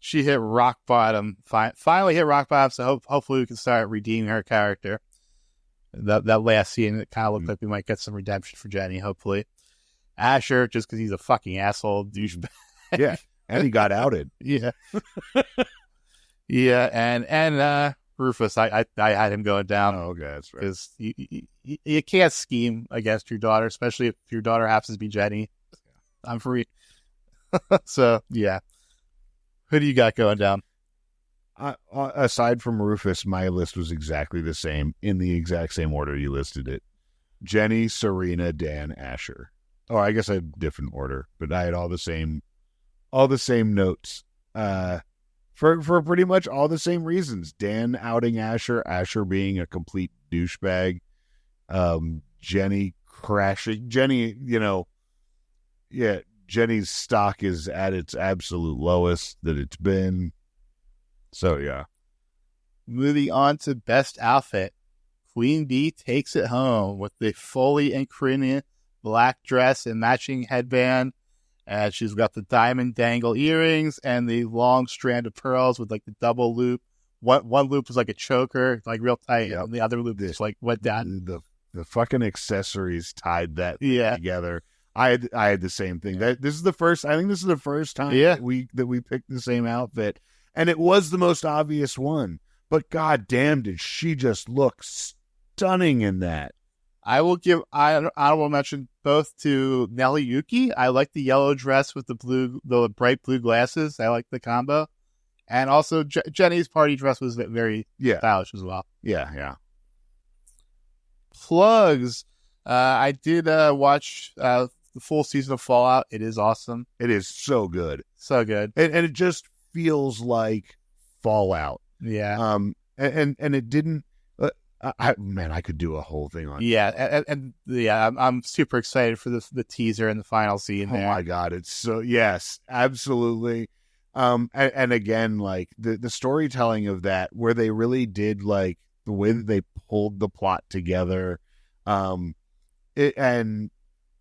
[SPEAKER 1] She hit rock bottom. Finally hit rock bottom, so hopefully we can start redeeming her character. That last scene, it kind of looked like we might get some redemption for Jenny, hopefully. Asher, just because he's a fucking asshole douchebag.
[SPEAKER 2] Yeah, and he got outed.
[SPEAKER 1] Yeah. Yeah, and Rufus, I had him going down.
[SPEAKER 2] Oh, okay, that's right.
[SPEAKER 1] Because you can't scheme against your daughter, especially if your daughter happens to be Jenny. I'm free. So, yeah. Who do you got going down?
[SPEAKER 2] Aside from Rufus, my list was exactly the same, in the exact same order you listed it. Jenny, Serena, Dan, Asher. Oh, I guess I had a different order, but I had all the same notes. for pretty much all the same reasons. Dan outing Asher, Asher being a complete douchebag, Jenny crashing. Jenny, Jenny's stock is at its absolute lowest that it's been. So, yeah.
[SPEAKER 1] Moving on to best outfit. Queen Bee takes it home with the fully incriminating black dress and matching headband. And she's got the diamond dangle earrings and the long strand of pearls with like the double loop. One loop was like a choker, like real tight, and the other loop just like went down.
[SPEAKER 2] The fucking accessories tied that together. I had the same thing. I think this is the first time that we picked the same outfit, and it was the most obvious one. But goddamn, did she just look stunning in that?
[SPEAKER 1] I will give honorable mention both to Nelly Yuki. I like the yellow dress with the bright blue glasses. I like the combo. And also Jenny's party dress was very stylish as well.
[SPEAKER 2] Yeah.
[SPEAKER 1] Plugs. I did watch the full season of Fallout. It is awesome.
[SPEAKER 2] It is so good.
[SPEAKER 1] So good.
[SPEAKER 2] And it just feels like Fallout.
[SPEAKER 1] Yeah.
[SPEAKER 2] And it didn't. I could do a whole thing on.
[SPEAKER 1] Yeah, I'm super excited for the teaser and the final scene.
[SPEAKER 2] Oh my god, it's so yes, absolutely. And again, like the storytelling of that, where they really did like the way that they pulled the plot together, and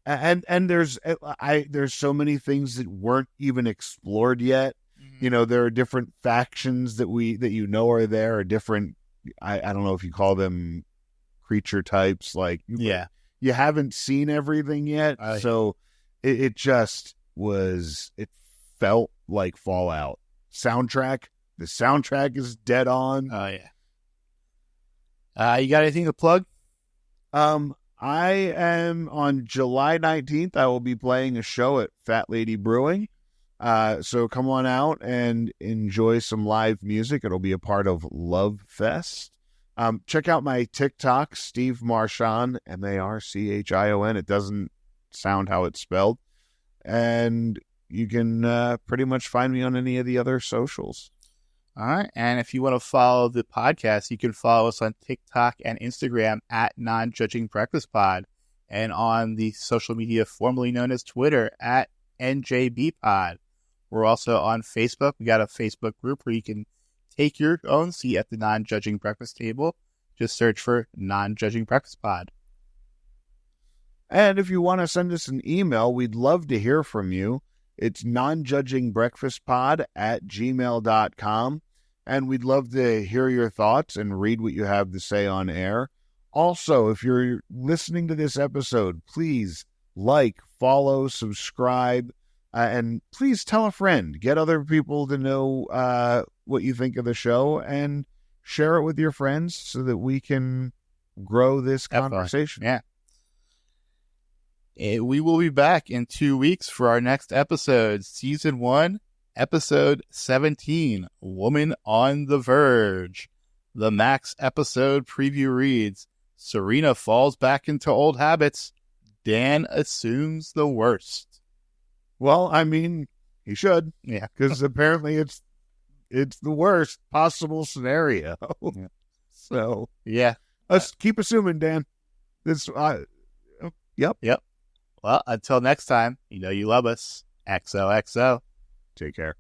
[SPEAKER 2] there's so many things that weren't even explored yet. Mm-hmm. There are different factions that are there, or different. I don't know if you call them creature types. Like you haven't seen everything yet, so it just was. It felt like Fallout. The soundtrack is dead on.
[SPEAKER 1] Oh yeah. You got anything to plug?
[SPEAKER 2] I am on July 19th. I will be playing a show at Fat Lady Brewing. So come on out and enjoy some live music. It'll be a part of Love Fest. Check out my TikTok, Steve Marchand, Marchion. It doesn't sound how it's spelled. And you can pretty much find me on any of the other socials.
[SPEAKER 1] All right. And if you want to follow the podcast, you can follow us on TikTok and Instagram at Non-Judging Breakfast Pod, and on the social media formerly known as Twitter at NJB Pod. We're also on Facebook. We got a Facebook group where you can take your own seat at the Non-Judging Breakfast table. Just search for Non-Judging Breakfast Pod.
[SPEAKER 2] And if you want to send us an email, we'd love to hear from you. It's nonjudgingbreakfastpod@gmail.com. And we'd love to hear your thoughts and read what you have to say on air. Also, if you're listening to this episode, please like, follow, subscribe. And please tell a friend. Get other people to know what you think of the show, and share it with your friends so that we can grow this conversation.
[SPEAKER 1] Yeah. We will be back in 2 weeks for our next episode, Season 1, Episode 17, Woman on the Verge. The Max episode preview reads, Serena falls back into old habits. Dan assumes the worst.
[SPEAKER 2] Well, I mean, he should.
[SPEAKER 1] Yeah.
[SPEAKER 2] Because apparently it's the worst possible scenario.
[SPEAKER 1] Yeah.
[SPEAKER 2] So,
[SPEAKER 1] yeah.
[SPEAKER 2] Let's keep assuming, Dan. Yep.
[SPEAKER 1] Well, until next time, you love us. XOXO.
[SPEAKER 2] Take care.